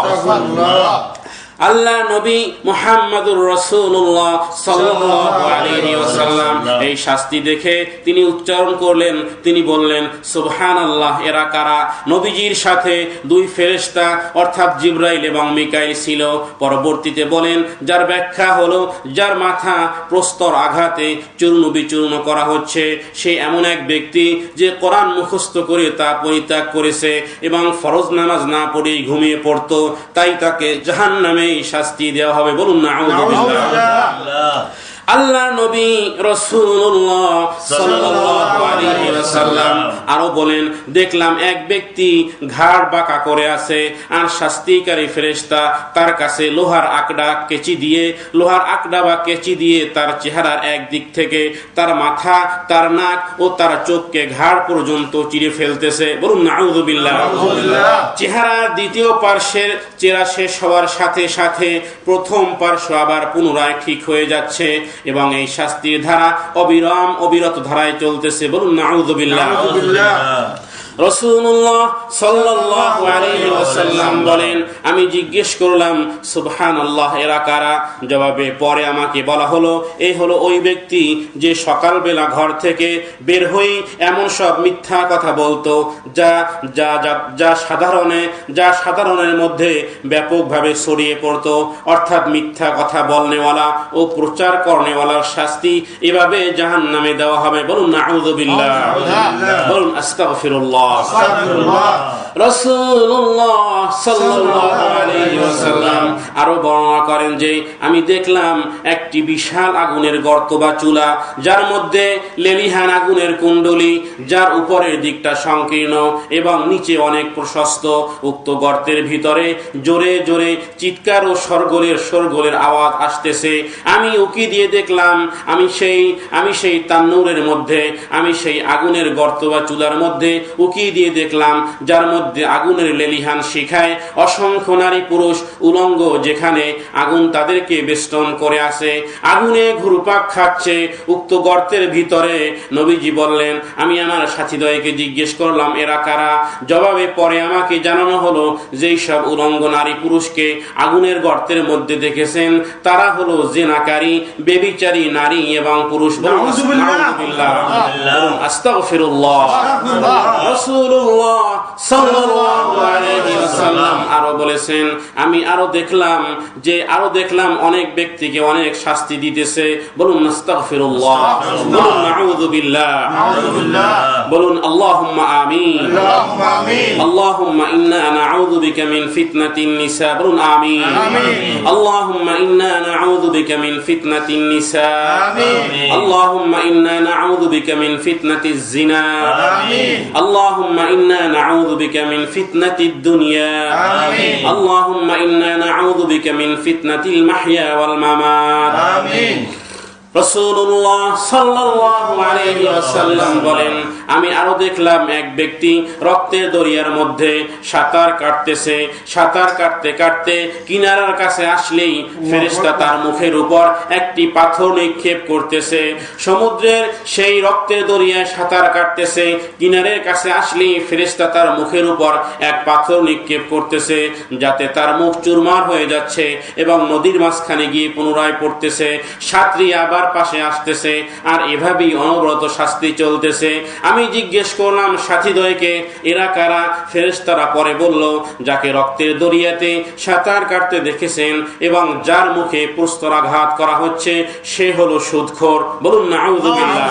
Speaker 2: আল্লাহ নবী মুহাম্মদুর রাসূলুল্লাহ সাল্লাল্লাহু আলাইহি ওয়াসাল্লাম এই শাস্তি দেখে তিনি উচ্চারণ করলেন, তিনি বললেন সুবহানাল্লাহ, এরা কারা? নবীজির সাথে দুই ফেরেশতা অর্থাৎ জিবরাইল এবং মিকাইল ছিল। পরবর্তীতে বলেন, যার ব্যাখ্যা হলো যার মাথা প্রস্তর আঘাতে চূর্ণ বিচূর্ণ করা হচ্ছে সে এমন এক ব্যক্তি যে কোরআন মুখস্থ করে তা পরিত্যাগ করেছে এবং ফরজ নামাজ না পড়েই ঘুমিয়ে পড়তো, তাই তাকে জাহান্নামে শাস্তি দেওয়া হবে। বলুন নাউযুবিল্লাহ। আল্লাহ নবী রাসূলুল্লাহ সাল্লাল্লাহু আলাইহি ওয়াসাল্লাম আরো বলেন, দেখলাম এক ব্যক্তি ঘাড় বাঁকা করে আছে আর শাস্তিকারী ফেরেশতা তার কাছে লোহার আকড়া বা কেচি দিয়ে তার চেহারার এক দিক থেকে তার মাথা, তার নাক ও তার চোখকে ঘাড় পর্যন্ত চিরে ফেলতেছে। বলুন নাউযুবিল্লাহ। চেহারার দ্বিতীয় পার্শ্বের চেরা শেষ হওয়ার সাথে সাথে প্রথম পার্শ্ব আবার পুনরায় ঠিক হয়ে যাচ্ছে এবং এই শাস্তির ধারা অবিরত ধারায় চলতেছে। বলুন নাউযুবিল্লাহ। রাসূলুল্লাহ সাল্লাল্লাহু আলাইহি ওয়াসাল্লাম বলেন, আমি জিজ্ঞেস করলাম সুবহানাল্লাহ, এরা কারা? জবাবে পরে আমাকে বলা হলো, এই হলো ওই ব্যক্তি যে সকালবেলা ঘর থেকে বের হয়ে এমন সব মিথ্যা কথা বলতো যা সাধারণের মধ্যে ব্যাপকভাবে ছড়িয়ে পড়তো। অর্থাৎ মিথ্যা কথা বলনেওয়ালা ও প্রচার করনেওয়ালার শাস্তি এভাবে জাহান্নামে দেওয়া হবে। বলুন নাউযুবিল্লাহ। বলুন আস্তাগফিরুল্লাহ। রাসূলুল্লাহ সাল্লাল্লাহু আলাইহি ওয়াসাল্লাম আরো বর্ণনা করেন যে আমি দেখলাম একটি বিশাল আগুনের গর্ত বা চুলা, যার মধ্যে লেলিহান আগুনের কুণ্ডলী, যার উপরের দিকটা সংকীর্ণ এবং নিচে অনেক প্রশস্ত। উক্ত গর্তের ভিতরে জোরে জোরে চিৎকার ও শোরগোলের আওয়াজ আসতেছে। আমি উকি দিয়ে দেখলাম আমি সেই তান্নুরের মধ্যে, আমি সেই আগুনের গর্ত বা চুলার মধ্যে উকি উকি দিয়ে দেখলাম যার মধ্যে আগুনের লেলিহান শিখায় অসংখ্য নারী পুরুষ উলঙ্গ, যেখানে আগুন তাদেরকে বেষ্টন করে আসে, আগুনে ঘুরপাক খাচ্ছে উক্ত গর্তের ভিতরে। নবীজি বললেন, আমি আমার সাথীদ্বয়কে জিজ্ঞেস করলাম এরা কারা? জবাবে পরে আমাকে জানানো হলো যেই সব উলঙ্গ নারী পুরুষকে আগুনের গর্তের মধ্যে দেখেছেন তারা হলো জিনাকারী, ব্যভিচারী নারী এবং পুরুষ। আস্তাগফিরুল্লাহ। রাসূলুল্লাহ সাল্লাল্লাহু আলাইহি ওয়াসাল্লাম আরো বলেছেন, আমি আরো দেখলাম অনেক ব্যক্তিকে অনেক শাস্তি দিতেছে। বলুন আস্তাগফিরুল্লাহ, বলুন নাউযু বিল্লাহ, বলুন আল্লাহুম্মা আমিন, আল্লাহুম্মা ইন্না নাউযু বিকা মিন ফিতনাতিন নিসা, বলুন আমিন, আল্লাহুম্মা ইন্না নাউযু বিকা মিন ফিতনাতিন নিসা, আল্লাহুম্মা ইন্না নাউযু বিকা মিন ফিতনাতিজ জিনা, আল্লাহুম্মা ইন্না নাউযু বিকা মিন ফিতনাতিদ দুনিয়া, আল্লাহুম্মা ইন্না নাউযু বিকা মিন ফিতনাতিল মাহইয়া ওয়াল মামাত। আমিন। রাসূলুল্লাহ সাল্লাল্লাহু আলাইহি ওয়াসাল্লাম বলেন, আমি আরো দেখলাম এক ব্যক্তি রক্তের দরিয়ার মধ্যে সাঁতার কাটতেছে। সাঁতার কাটতে কাটতে কিনারার কাছে আসলেই ফেরেশতা তার মুখের উপর একটি পাথর নিক্ষেপ করতেছে। সমুদ্রের সেই রক্তের দরিয়ায় সাঁতার কাটতেছে, কিনারের কাছে আসলেই ফেরেশতা তার মুখের উপর এক পাথর নিক্ষেপ করতেছে, যাতে তার মুখ চুরমার হয়ে যাচ্ছে এবং নদীর মাঝখানে গিয়ে পুনরায় পড়তেছে। সাঁতরি আবার পাশে আসতেছে, আর এভাবেই অনবরত শাস্তি চলতেছে। আমি জিজ্ঞেস করলাম সাথীদ্বয়কে এরা কারা? ফেরেশতারা পরে বলল, যাকে রক্তের দরিয়াতে সাঁতার কাটতে দেখেছেন এবং যার মুখে প্রস্তরাঘাত করা হচ্ছে সে হলো সুদখোর। বলুন নাউযু বিল্লাহ।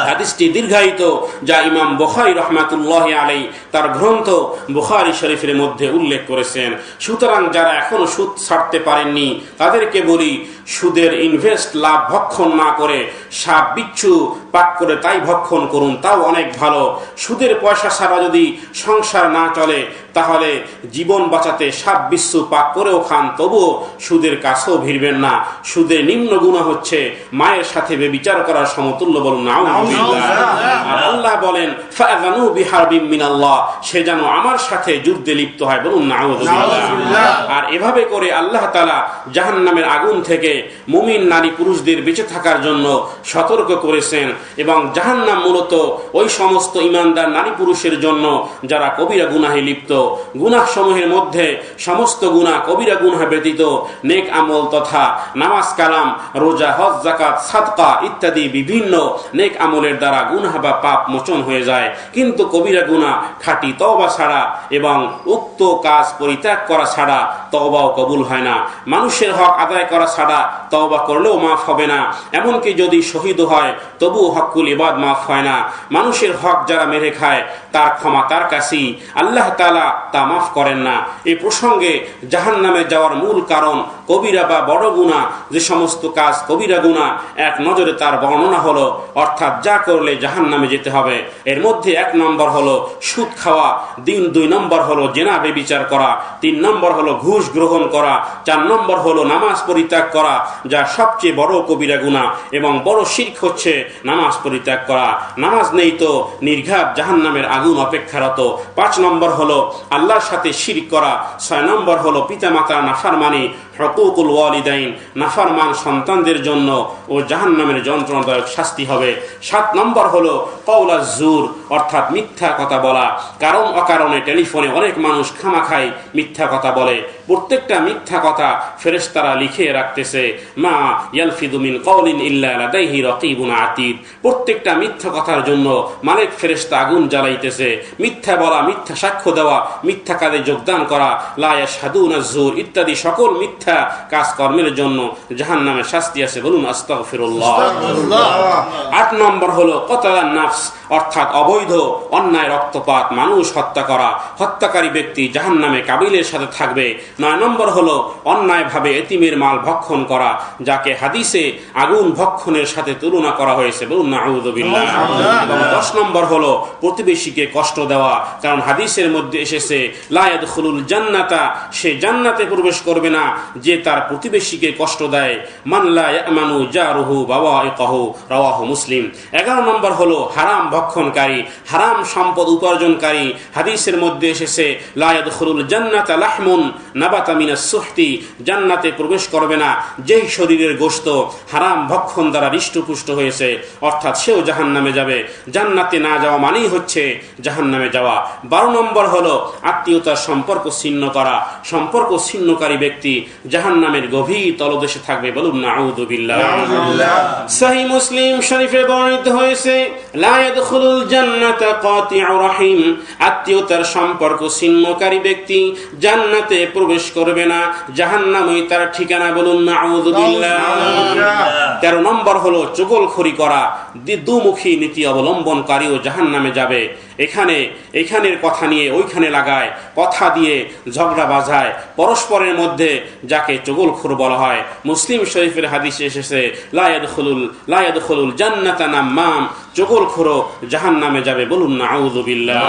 Speaker 2: হাদিসটি দীর্ঘায়িত, যা ইমাম বুখারী রাহমাতুল্লাহি আলাইহি তার গ্রন্থ বুখারী শরীফের মধ্যে উল্লেখ করেছেন। সুতরাং যারা এখনো সুদ ছাড়তে পারেননি তাদেরকে বলি, সুদের ইনভেস্ট লাভ ভক্ষণ না করে সাপ বিচ্ছু পাক করে তাই ভক্ষণ করুন, তাও অনেক ভালো। সুদের পয়সা ছাড়া যদি সংসার না চলে তাহলে জীবন বাঁচাতে সাপ বিচ্ছু পাক করেও খান, তবুও সুদের কাছেও ভিড়বেন না। সুদের নিম্ন গুনাহ হচ্ছে মায়ের সাথে বেবিচার করার সমতুল্য। বলুন নাউযু বিল্লাহ। আর আল্লাহ বলেন, ফাযানু বিহারবিম মিনাল্লাহ, সে যেন আমার সাথে যুদ্ধে লিপ্ত হয়। বলুন নাউযু বিল্লাহ। আর এভাবে করে আল্লাহ তাআলা জাহান্নামের আগুন থেকে মুমিন নারী পুরুষদের বেঁচে থাকার জন্য সতর্ক করেছেন। এবং জাহান্নাম মূলত ওই সমস্ত ঈমানদার নারী পুরুষের জন্য যারা কবিরা গুনাহে লিপ্ত। গুনাহ সমূহের মধ্যে সমস্ত গুনাহ, কবিরা গুনাহ ব্যতীত নেক আমল তথা নামাজ, কালাম, রোজা, হজ, যাকাত, সাদকা ইত্যাদি বিভিন্ন নেক আমলের দ্বারা গুনাহ বা পাপ মোচন হয়ে যায়। কিন্তু কবিরা গুনাহ খাঁটি তওবা ছাড়া এবং উক্ত কাজ পরিত্যাগ করা ছাড়া তওবাও কবুল হয় না। মানুষের হক আদায় করা ছাড়া তওবা করলেও মাফ হবে না। এমনকি যদি শহীদ হয় তবুও হকুল ইবাদ মাফ হয় না। মানুষের হক যারা মেরে খায় তার ক্ষমা তার কাছেই, আল্লাহ তাআলা তা মাফ করেন না। এই প্রসঙ্গে জাহান্নামে যাওয়ার মূল কারণ কবিরা বা বড় গুনাহ, যে সমস্ত কাজ কবিরা গুনাহ এক নজরে তার বর্ণনা হলো, অর্থাৎ যা করলে জাহান্নামে যেতে হবে। এর মধ্যে 1 নম্বর হলো সুদ খাওয়া, 2 নম্বর হলো জেনা বেবিচার করা, 3 নম্বর হলো ঘুষ গ্রহণ করা, 4 নম্বর হলো নামাজ পরিত্যাগ করা, যা সবচেয়ে বড় কবিরা গুনাহ, এবং বড় শিরক হচ্ছে নামাজ পরিত্যাগ করা। নামাজ নেই তো নির্ঘাত জাহান্নামের আগুন অপেক্ষারত। 5 নম্বর হলো আল্লাহর সাথে শিরক করা। 6 নম্বর হলো পিতামাতার নাফরমানি, হুকুকুল ওয়ালিদাইন, নাফরমান সন্তানদের জন্য ও জাহান্নামের যন্ত্রণাদায়ক শাস্তি হবে। 7 নম্বর হলো কওলাজ জুর, অর্থাৎ মিথ্যা কথা বলা। কারণ অকারণে টেলিফোনে অনেক মানুষ খামাখাই মিথ্যা কথা বলে। প্রত্যেকটা মিথ্যা কথা ফেরেশতারা লিখে রাখতেছে। মা ইয়ালফিযু মিন কওলিন ইল্লা লাদাইহি রাকীবুন আতীদ। প্রত্যেকটা মিথ্যা কথার জন্য মালিক ফেরেশতা আগুন জ্বালাইতেছে। মিথ্যা বলা, মিথ্যা সাক্ষ্য দেওয়া, মিথ্যা কাজে যোগদান করা, লা ইয়াশহাদুনা যুর ইত্যাদি সকল মিথ্যা কাজকর্মের জন্য জাহান্নামের শাস্তি আছে। বলুন আস্তাগফিরুল্লাহ। 8 নম্বর হলো কতলান নাফস, অর্থাৎ অবৈধ অন্যায় রক্তপাত, মানুষ হত্যা করা। হত্যাকারী ব্যক্তি জাহান্নামে কাবিলের সাথে থাকবে। 9 নম্বর হলো অন্যায়ভাবে এতিমের মাল ভক্ষণ করা, যাকে হাদিসে আগুন ভক্ষণের সাথে তুলনা করা হয়েছে। বলুন নাউযু বিল্লাহ। এবং 10 নম্বর হলো প্রতিবেশীকে কষ্ট দেওয়া, কারণ হাদিসের মধ্যে এসেছে লা ইয়াদখুলুল জান্নাতা, সে জান্নাতে প্রবেশ করবে না যে তার প্রতিবেশীকে কষ্ট দেয়। মান লা ইয়ামানু জারুহু বাওয়াইকাহু, রাওয়াহু মুসলিম। 11 নম্বর হলো হারাম ভক্ষণকারী, হারাম সম্পদ উপার্জনকারী। হাদিসের মধ্যে এসেছে লা ইয়াদখুলুল জান্নাতা লাহমুন নাবাতা মিনাস সুহতি, জান্নাতে প্রবেশ করবে না যেই শরীরের গোশত হারাম ভক্ষণ দ্বারা হৃষ্টপুষ্ট হয়েছে, অর্থাৎ সেও জাহান্নামে যাবে। জান্নাতে না যাওয়া মানেই হচ্ছে জাহান্নামে যাওয়া। 12 নম্বর হলো আত্মীয়তার সম্পর্ক ছিন্ন করা। সম্পর্ক ছিন্নকারী ব্যক্তি জাহান্নামের গভীর তলদেশে থাকবে। বলুন নাউযু বিল্লাহ। সহিহ মুসলিম শরীফে বর্ণিত হয়েছে লা ইয়াদখুলুল জান্নাতা কাতিউ রাহিম, আত্মীয়তার সম্পর্ক ছিন্নকারী ব্যক্তি জান্নাতে প্রবেশ করবে না, জাহান্নামই তার ঠিকানা। বলুন নাউযু বিল্লাহ। 13 নম্বর হলো চুগলখড়ি করা, দুমুখী নীতি অবলম্বনকারীও জাহান্নামে যাবে। এখানের কথা নিয়ে ওইখানে লাগায়, কথা দিয়ে ঝগড়া বাজায় পরস্পরের মধ্যে, যাকে চুগলখোর বলা হয়। মুসলিম শরীফের হাদিসে এসেছে লা ইয়াদখুলুল জান্নাতা নাম্মাম, চুগলখোরও জাহান্নামে যাবে। বলুন নাউযু বিল্লাহ।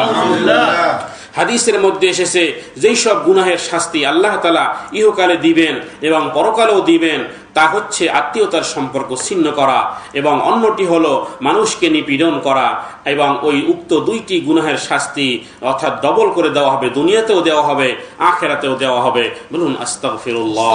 Speaker 2: হাদিসের মধ্যে এসেছে যেই সব গুনাহের শাস্তি আল্লাহ তাআলা ইহকালে দিবেন এবং পরকালেও দিবেন, তা হচ্ছে আত্মীয়তার সম্পর্ক ছিন্ন করা এবং অন্যটি হলো মানুষকে নিপীড়ন করা। এবং ওই উক্ত দুইটি গুনাহের শাস্তি অর্থাৎ ডবল করে দেওয়া হবে, দুনিয়াতেও দেওয়া হবে, আখিরাতেও দেওয়া হবে। বলুন আস্তাগফিরুল্লাহ।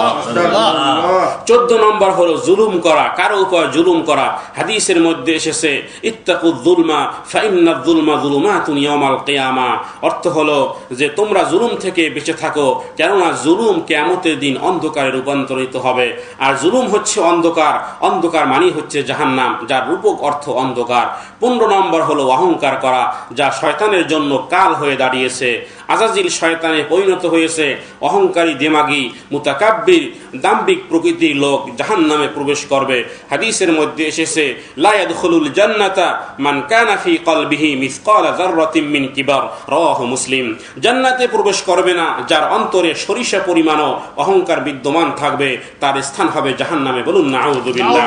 Speaker 2: 14 নম্বর হলো জুলুম করা, কারো উপর জুলুম করা। হাদিসের মধ্যে এসেছে ইত্তাকুয যুলমা ফাইন্নায যুলমা যুলুমাতুন ইয়াওমাল কিয়ামা, অর্থ হলো যে তোমরা জুলুম থেকে বেঁচে থাকো, কেননা জুলুম কিয়ামতের দিন অন্ধকারে রূপান্তরিত হবে। আর জুলুম হচ্ছে অন্ধকার, অন্ধকার মানে হচ্ছে জাহান্নাম, যার রূপক অর্থ অন্ধকার। 15 নম্বর হলো অহংকার করা, যা শয়তানের জন্য কাল হয়ে দাঁড়িয়েছে। আজাজিল শয়তানে পরিণত হয়েছে। অহংকারী, দেমাগী, মুতাকাব্বির, দাম্ভিক প্রকৃতির লোক জাহান্নামে প্রবেশ করবে। হাদিসের মধ্যে এসেছে লা ইয়াদখুলুল জান্নাতা মান কানা ফি কলবিহি মিসকালা যাররাতিন মিন কিবার, রাওয়াহু মুসলিম। জান্নাতে প্রবেশ করবে না যার অন্তরে সরিষা পরিমাণও অহংকার বিদ্যমান থাকবে, তার স্থান হবে জাহান্নামে। বলুন নাউযু বিল্লাহ।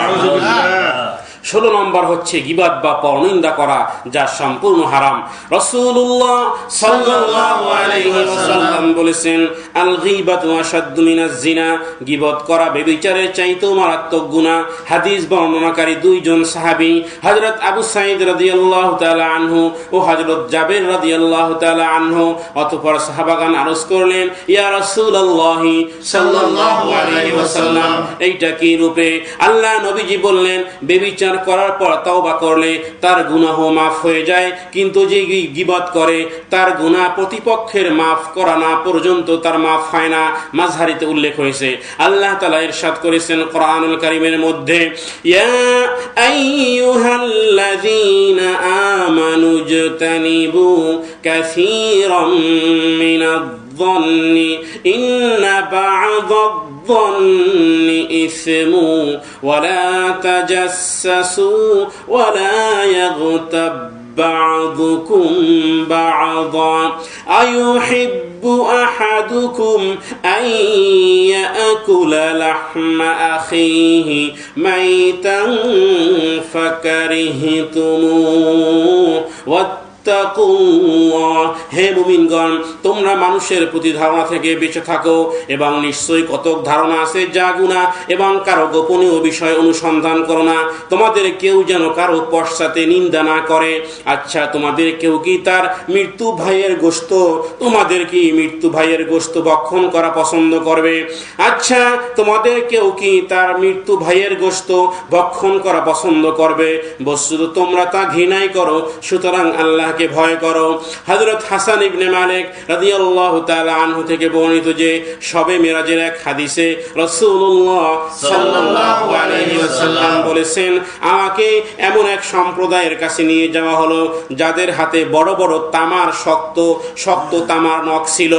Speaker 2: 16 নম্বর হচ্ছে গীবত বা পরনিন্দা করা, যা সম্পূর্ণ হারাম। রাসূলুল্লাহ সাল্লাল্লাহু আলাইহি ওয়াসাল্লাম বলেছেন আল গীবাতু আশাদ্দু মিনাজ জিনা, গীবত করা ব্যভিচারের চাইতেও মারাত্মক গুনাহ। হাদিস বর্ণনাকারী দুইজন সাহাবী, হযরত আবু সাঈদ রাদিয়াল্লাহু তাআলা আনহু ও হযরত জাবের রাদিয়াল্লাহু তাআলা আনহু। অতঃপর সাহাবাগণ আরজ করলেন, ইয়া রাসূলুল্লাহ সাল্লাল্লাহু আলাইহি ওয়াসাল্লাম, এইটা কি রূপে? আল্লাহ নবীজি বললেন, ব্যভিচার করার পর তওবা করলে তার গুনাহ মাফ হয়ে যায়, কিন্তু যে গীবত করে তার গুনাহ প্রতিপক্ষের মাফ করা না পর্যন্ত তার মাফ হয় না। মাযহারিতে উল্লেখ হয়েছে। আল্লাহ তাআলা ইরশাদ করেছেন কোরআনুল কারীমের মধ্যে, ইয়া আইয়ুহাল্লাযীনা আমানু জতানিবু কাসীরাম মিনায-যন্নি ইন্না বা'দায-যন্নি ইসমু ওয়া লা তাজাসসু ওয়া লা ইয়াগতাব বা'দুকুম বা'দা আইয়ুহিব্বু আহাদুকুম আন ইয়াকুলা লাহমা আখিহি মাইতান ফাকারিহতুমু। হে মুমিনগণ, তোমরা মানুষের প্রতি ধারণা থেকে বেঁচে থাকো, এবং নিশ্চয়ই কতক ধারণা আছে যা গুনাহ, এবং কারো গোপনীয় বিষয় অনুসন্ধান করো না। তোমাদের কেউ যেন কারো পশ্চাতে নিন্দা না করে। আচ্ছা, তোমাদের কেউ কি তার মৃত্যু ভাইয়ের গোশত ভক্ষণ করা পছন্দ করবে? আচ্ছা, তোমাদের কেউ কি তার মৃত্যু ভাইয়ের গোশত ভক্ষণ করা পছন্দ করবে? বস্তুত তোমরা তা ঘৃণাই করো। সুতরাং আল্লাহ কে ভয় করো। হযরত হাসান ইবনে মালিক রাদিয়াল্লাহু তাআলা আনহু থেকে বর্ণিত যে শবে মিরাজের এক হাদিসে রাসূলুল্লাহ সাল্লাল্লাহু আলাইহি ওয়াসাল্লাম বলেছেন, আমাকে এমন এক সম্প্রদায়ের কাছে নিয়ে যাওয়া হলো যাদের হাতে বড় বড় তামার শক্ত তামার নখ ছিল,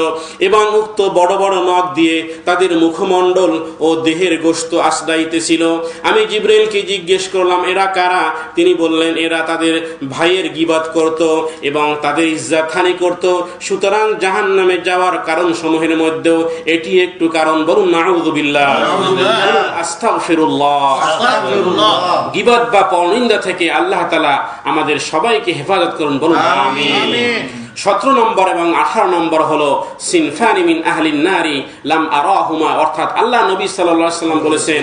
Speaker 2: এবং উক্ত বড় বড় নখ দিয়ে তাদের মুখমণ্ডল ও দেহের গোশত আশ্রাইতেছিল। আমি জিবরাইলকে জিজ্ঞেস করলাম, এরা কারা? তিনি বললেন, এরা তাদের ভাইয়ের গীবত করত এবং তাদের ইজ্জত হানি করত। সুতরাং জাহান্নামে যাওয়ার কারণ সমূহের মধ্যেও এটি একটু কারণ। বলুন নাউযু বিল্লাহ, আস্তাগফিরুল্লাহ। গীবত বা পরনিন্দা থেকে আল্লাহ তাআলা আমাদের সবাইকে হেফাজত করুন। বলুন আমিন। 17 নম্বর এবং 18 নম্বর হলো সিনফানি মিন আহলিন নারি লাম আরাহুমা, অর্থাৎ আল্লাহ নবী সাল্লাল্লাহু আলাইহি ওয়াসাল্লাম বলেছেন,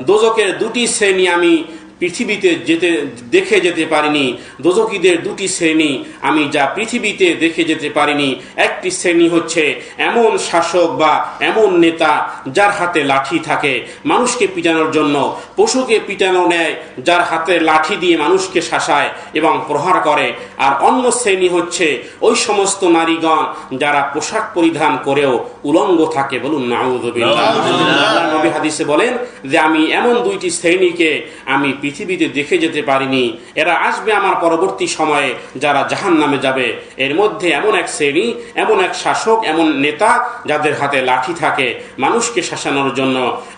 Speaker 2: দোজখের দুটি শ্রেণী আমি পৃথিবীতে দেখে যেতে পারিনি। দোজখীদের দুটি শ্রেণী আমি যা পৃথিবীতে দেখে যেতে পারিনি। একটি শ্রেণী হচ্ছে এমন শাসক বা এমন নেতা যার হাতে লাঠি থাকে মানুষকে পিটানোর জন্য, পশুকে পিটানো নেয় যার হাতে লাঠি দিয়ে মানুষকে শাসায় এবং প্রহার করে। আর অন্য শ্রেণী হচ্ছে ওই সমস্ত নারীগণ যারা পোশাক পরিধান করেও উলঙ্গ থাকে। বলুন নাউযুবিল্লাহ। আল্লাহর নবী হাদিসে বলেন যে আমি এমন দুইটি শ্রেণীকে আমি পৃথিবীতে দেখে যেতে পারিনি, এরা আসবে আমার পরবর্তী সময়ে যারা জাহান্নামে যাবে। এর মধ্যে এমন এক শ্রেণী, এমন এক শাসক, এমন নেতা যাদের হাতে লাঠি থাকে মানুষকে শাসানোর জন্য।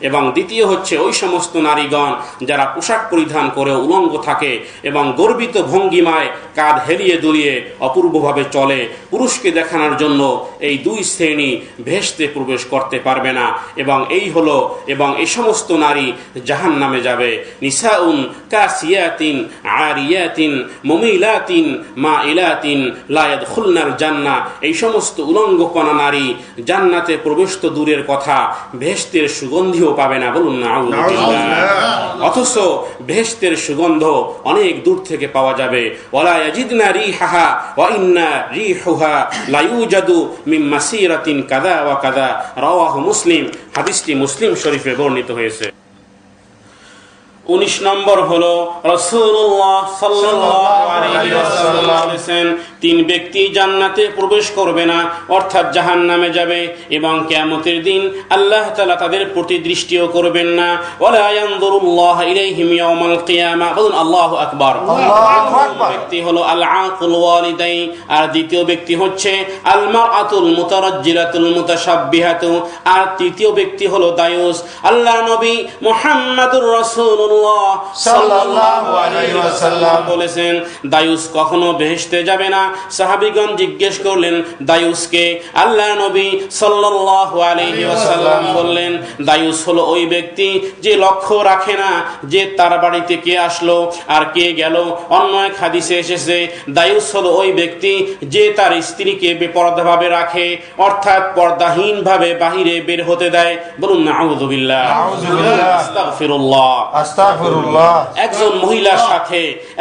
Speaker 2: এবং দ্বিতীয় হচ্ছে ওই সমস্ত নারীগণ যারা পোশাক পরিধান করে উলঙ্গ থাকে এবং গর্বিত ভঙ্গিমায় কাঁধ হেলিয়ে দুলিয়ে অপূর্বভাবে চলে পুরুষকে দেখানোর জন্য। এই দুই শ্রেণী ভেস্তে প্রবেশ করতে পারবে না। এবং এই সমস্ত নারী জাহান্নামে যাবে। নিসাউন কাসিয়াতিন আরিয়াতিন মুমিলাতিন মাইলাতিন লা ইয়াদখুলনাল জান্নাহ। এই সমস্ত উলঙ্গপনা নারী জান্নাতে প্রবেশ তো দূরের কথা, ভেস্তের সুগন্ধিও পাবে না। বলুন নাউযুবিল্লাহ। অথচ ভেস্তের সুগন্ধ অনেক দূর থেকে পাওয়া যাবে। ওয়ালা ইয়াজিদনা রিহাহা ওয়া ইন্না রিহুহা লা ইউজাদু মিন মাসিরাতিন কাযা ওয়া কাযা। রাওয়াহু মুসলিম। হাদিসটি মুসলিম শরীফে বর্ণিত হয়েছে। 19 নম্বর হলো রাসূলুল্লাহ সাল্লাল্লাহু আলাইহি ওয়াসাল্লাম বলেছেন, তিন ব্যক্তি জান্নাতে প্রবেশ করবে না, অর্থাৎ জাহান্নামে যাবে এবং কিয়ামতের দিন আল্লাহ তাআলা তাদের প্রতি দৃষ্টিও করবেন না। ওয়ালা ইয়ানজুরুল্লাহু ইলাইহিম ইয়াওমাল কিয়ামা। বলুন আল্লাহু আকবার। আল্লাহু আকবার। ব্যক্তি হলো আল আকুল ওয়ালিদাই, আর দ্বিতীয় ব্যক্তি হচ্ছে আল মারআতুল মুতারাজ্জিলাতুল মুতাশাব্বিহাতু, আর তৃতীয় ব্যক্তি হলো দায়ুস। আল্লাহর নবী মুহাম্মাদুর রাসূলুল্লাহ সাল্লাল্লাহু আলাইহি ওয়াসাল্লাম বলেছেন, দায়ুস কখনো বেহেশতে যাবে না। সাহাবীগণ জিজ্ঞেস করলেন দায়ুসকে? আল্লাহর নবী সাল্লাল্লাহু আলাইহি ওয়াসাল্লাম বললেন, দায়ুস হলো ওই ব্যক্তি যে লক্ষ্য রাখে না যে তার বাড়িতে কে আসলো আর কে গেল। অন্য এক হাদিসে এসেছে দায়ুস হলো ওই ব্যক্তি যে তার স্ত্রীকে বেপরদাভাবে রাখে, অর্থাৎ পর্দাহীনভাবে বাহিরে বের হতে দেয়। বলুন নাউযুবিল্লাহ। আস্তাগফিরুল্লাহ।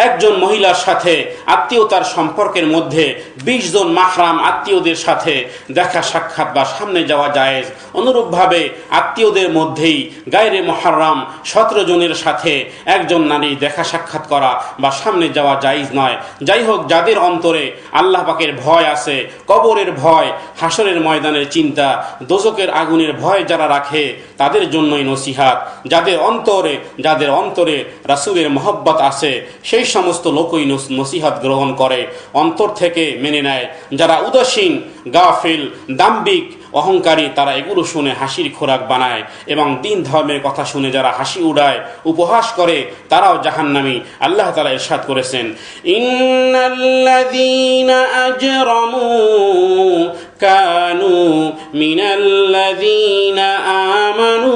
Speaker 2: একজন মহিলার সাথে আত্মীয়তার সম্পর্কের মধ্যে 20 জন মাহরাম আত্মীয়দের সাথে দেখা সাক্ষাৎ বা সামনে যাওয়া জায়েজ। অনুরূপভাবে আত্মীয়দের মধ্যেই গায়রে মুহাররম 17 জনের সাথে একজন নারী দেখা সাক্ষাৎ করা বা সামনে যাওয়া জায়েজ নয়। যাই হোক, যাদের অন্তরে আল্লাহ পাকের ভয় আছে, কবরের ভয়, হাসরের ময়দানের চিন্তা, দোজখের আগুনের ভয় যারা রাখে তাদের জন্যই নসিহাত। যাদের অন্তরে রাসূলের মহব্বত আছে সেই সমস্ত লোকই নসিহত গ্রহণ করে, অন্তর থেকে মেনে নেয়। যারা উদাসীন, গাফিল, দাম্ভিক, অহংকারী, তারা এগুলো শুনে হাসির খোরাক বানায় এবং দিন ধর্মের কথা শুনে যারা হাসি উড়ায়, উপহাস করে, তারাও জাহান্নামী। আল্লাহ তাআলা ইরশাদ করেছেন, ইন্নাল্লাযীনা আজরামু কানু মিনাল্লাযীনা আমানু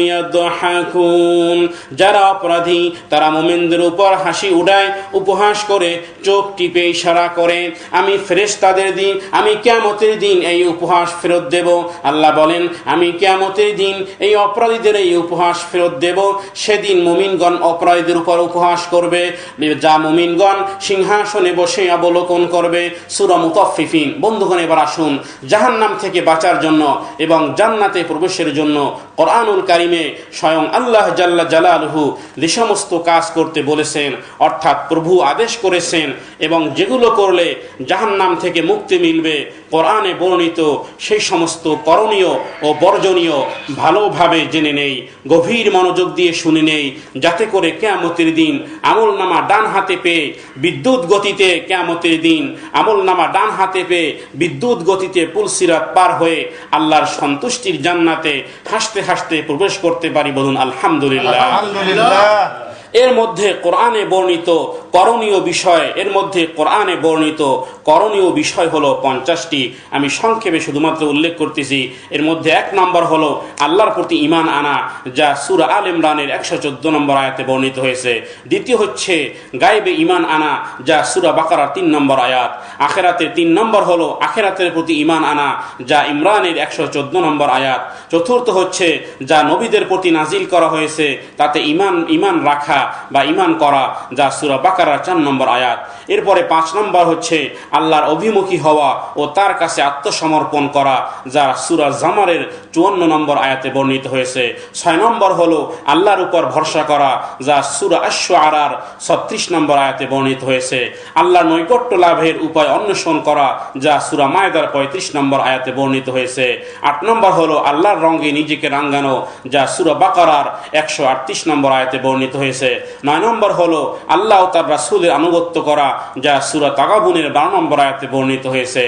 Speaker 2: ইয়াদহাকুন। যারা অপরাধী তারা মুমিনদের উপর হাসি উড়ায়, উপহাস করে, চোখ টিপে ইশারা করে। আমি ফেরেশতাদের দিন, আমি কিয়ামতের দিন এই উপহাস ফেরত দেব। আল্লাহ বলেন, আমি কিয়ামতের দিন এই অপরাধীদের এই উপহাস ফেরত দেব। সেদিন মুমিনগণ অপরাধীদের উপর উপহাস করবে, যা মুমিনগণ সিংহাসনে বসে অবলোকন করবে। সূরা মুতাফফিফিন। বন্ধুগণ, এবার আসুন জাহান্নাম থেকে বাঁচার জন্য এবং জান্নাতে প্রবেশের জন্য কোরআনুল কারিমে স্বয়ং আল্লাহ জাল্লা জালালুহু যে সমস্ত কাজ করতে বলেছেন, অর্থাৎ প্রভু আদেশ করেছেন এবং যেগুলো করলে জাহান্নাম থেকে মুক্তি মিলবে, কোরআনে বর্ণিত সেই সমস্ত করণীয় ও বর্জনীয় ভালোভাবে জেনে নেই, গভীর মনোযোগ দিয়ে শুনে নেই, যাতে করে কিয়ামতের দিন আমলনামা ডান হাতে পেয়ে বিদ্যুৎ গতিতে কিয়ামতের দিন আমলনামা ডান হাতে পেয়ে বিদ্যুৎ গতিতে পুলসিরাত পার হয়ে আল্লাহর সন্তুষ্টির জান্নাতে হাসতে হাসতে প্রবেশ করতে পারি। বলুন আলহামদুলিল্লাহ। এর মধ্যে কোরআনে বর্ণিত করণীয় বিষয়, এর মধ্যে কোরআনে বর্ণিত করণীয় বিষয় হলো 50টি। আমি সংক্ষেপে শুধুমাত্র উল্লেখ করতেছি। এর মধ্যে 1 নম্বর হলো আল্লাহর প্রতি ঈমান আনা, যা সূরা আল ইমরানের 114 নম্বর আয়াতে বর্ণিত হয়েছে। দ্বিতীয় হচ্ছে গায়বে ঈমান আনা, যা সূরা বাকারার 3 নম্বর আয়াত। আখিরাতের 3 নম্বর হলো আখিরাতের প্রতি ঈমান আনা, যা ইমরানের 114 নম্বর আয়াত। চতুর্থ হচ্ছে যা নবীদের প্রতি নাজিল করা হয়েছে তাতে ঈমান রাখা বা ঈমান করা, যা সূরা বাকারার 4 নম্বর আয়াত। এরপরে 5 নম্বর হচ্ছে আল্লাহর অভিমুখী হওয়া ও তার কাছে আত্মসমর্পণ করা, যা সূরা জামারের 54 নম্বর আয়াতে বর্ণিত হয়েছে। 6 নম্বর হলো আল্লাহর উপর ভরসা করা, যা সূরা আশ-শুআরার 36 নম্বর আয়াতে বর্ণিত হয়েছে। আল্লাহর নৈকট্য লাভের উপায় অন্বেষণ করা, যা সূরা মায়েদার 35 নম্বর আয়াতে বর্ণিত হয়েছে। 8 নম্বর হলো আল্লাহর রঙে নিজেকে রাঙানো, যা সূরা বাকারার 138 নম্বর আয়াতে বর্ণিত হয়েছে। 9 নম্বর হলো আল্লাহ ও তার রাসূলের আনুগত্য করা, যা সূরা তাগাবুনের 12 নম্বর আয়াতে বর্ণিত হয়েছে।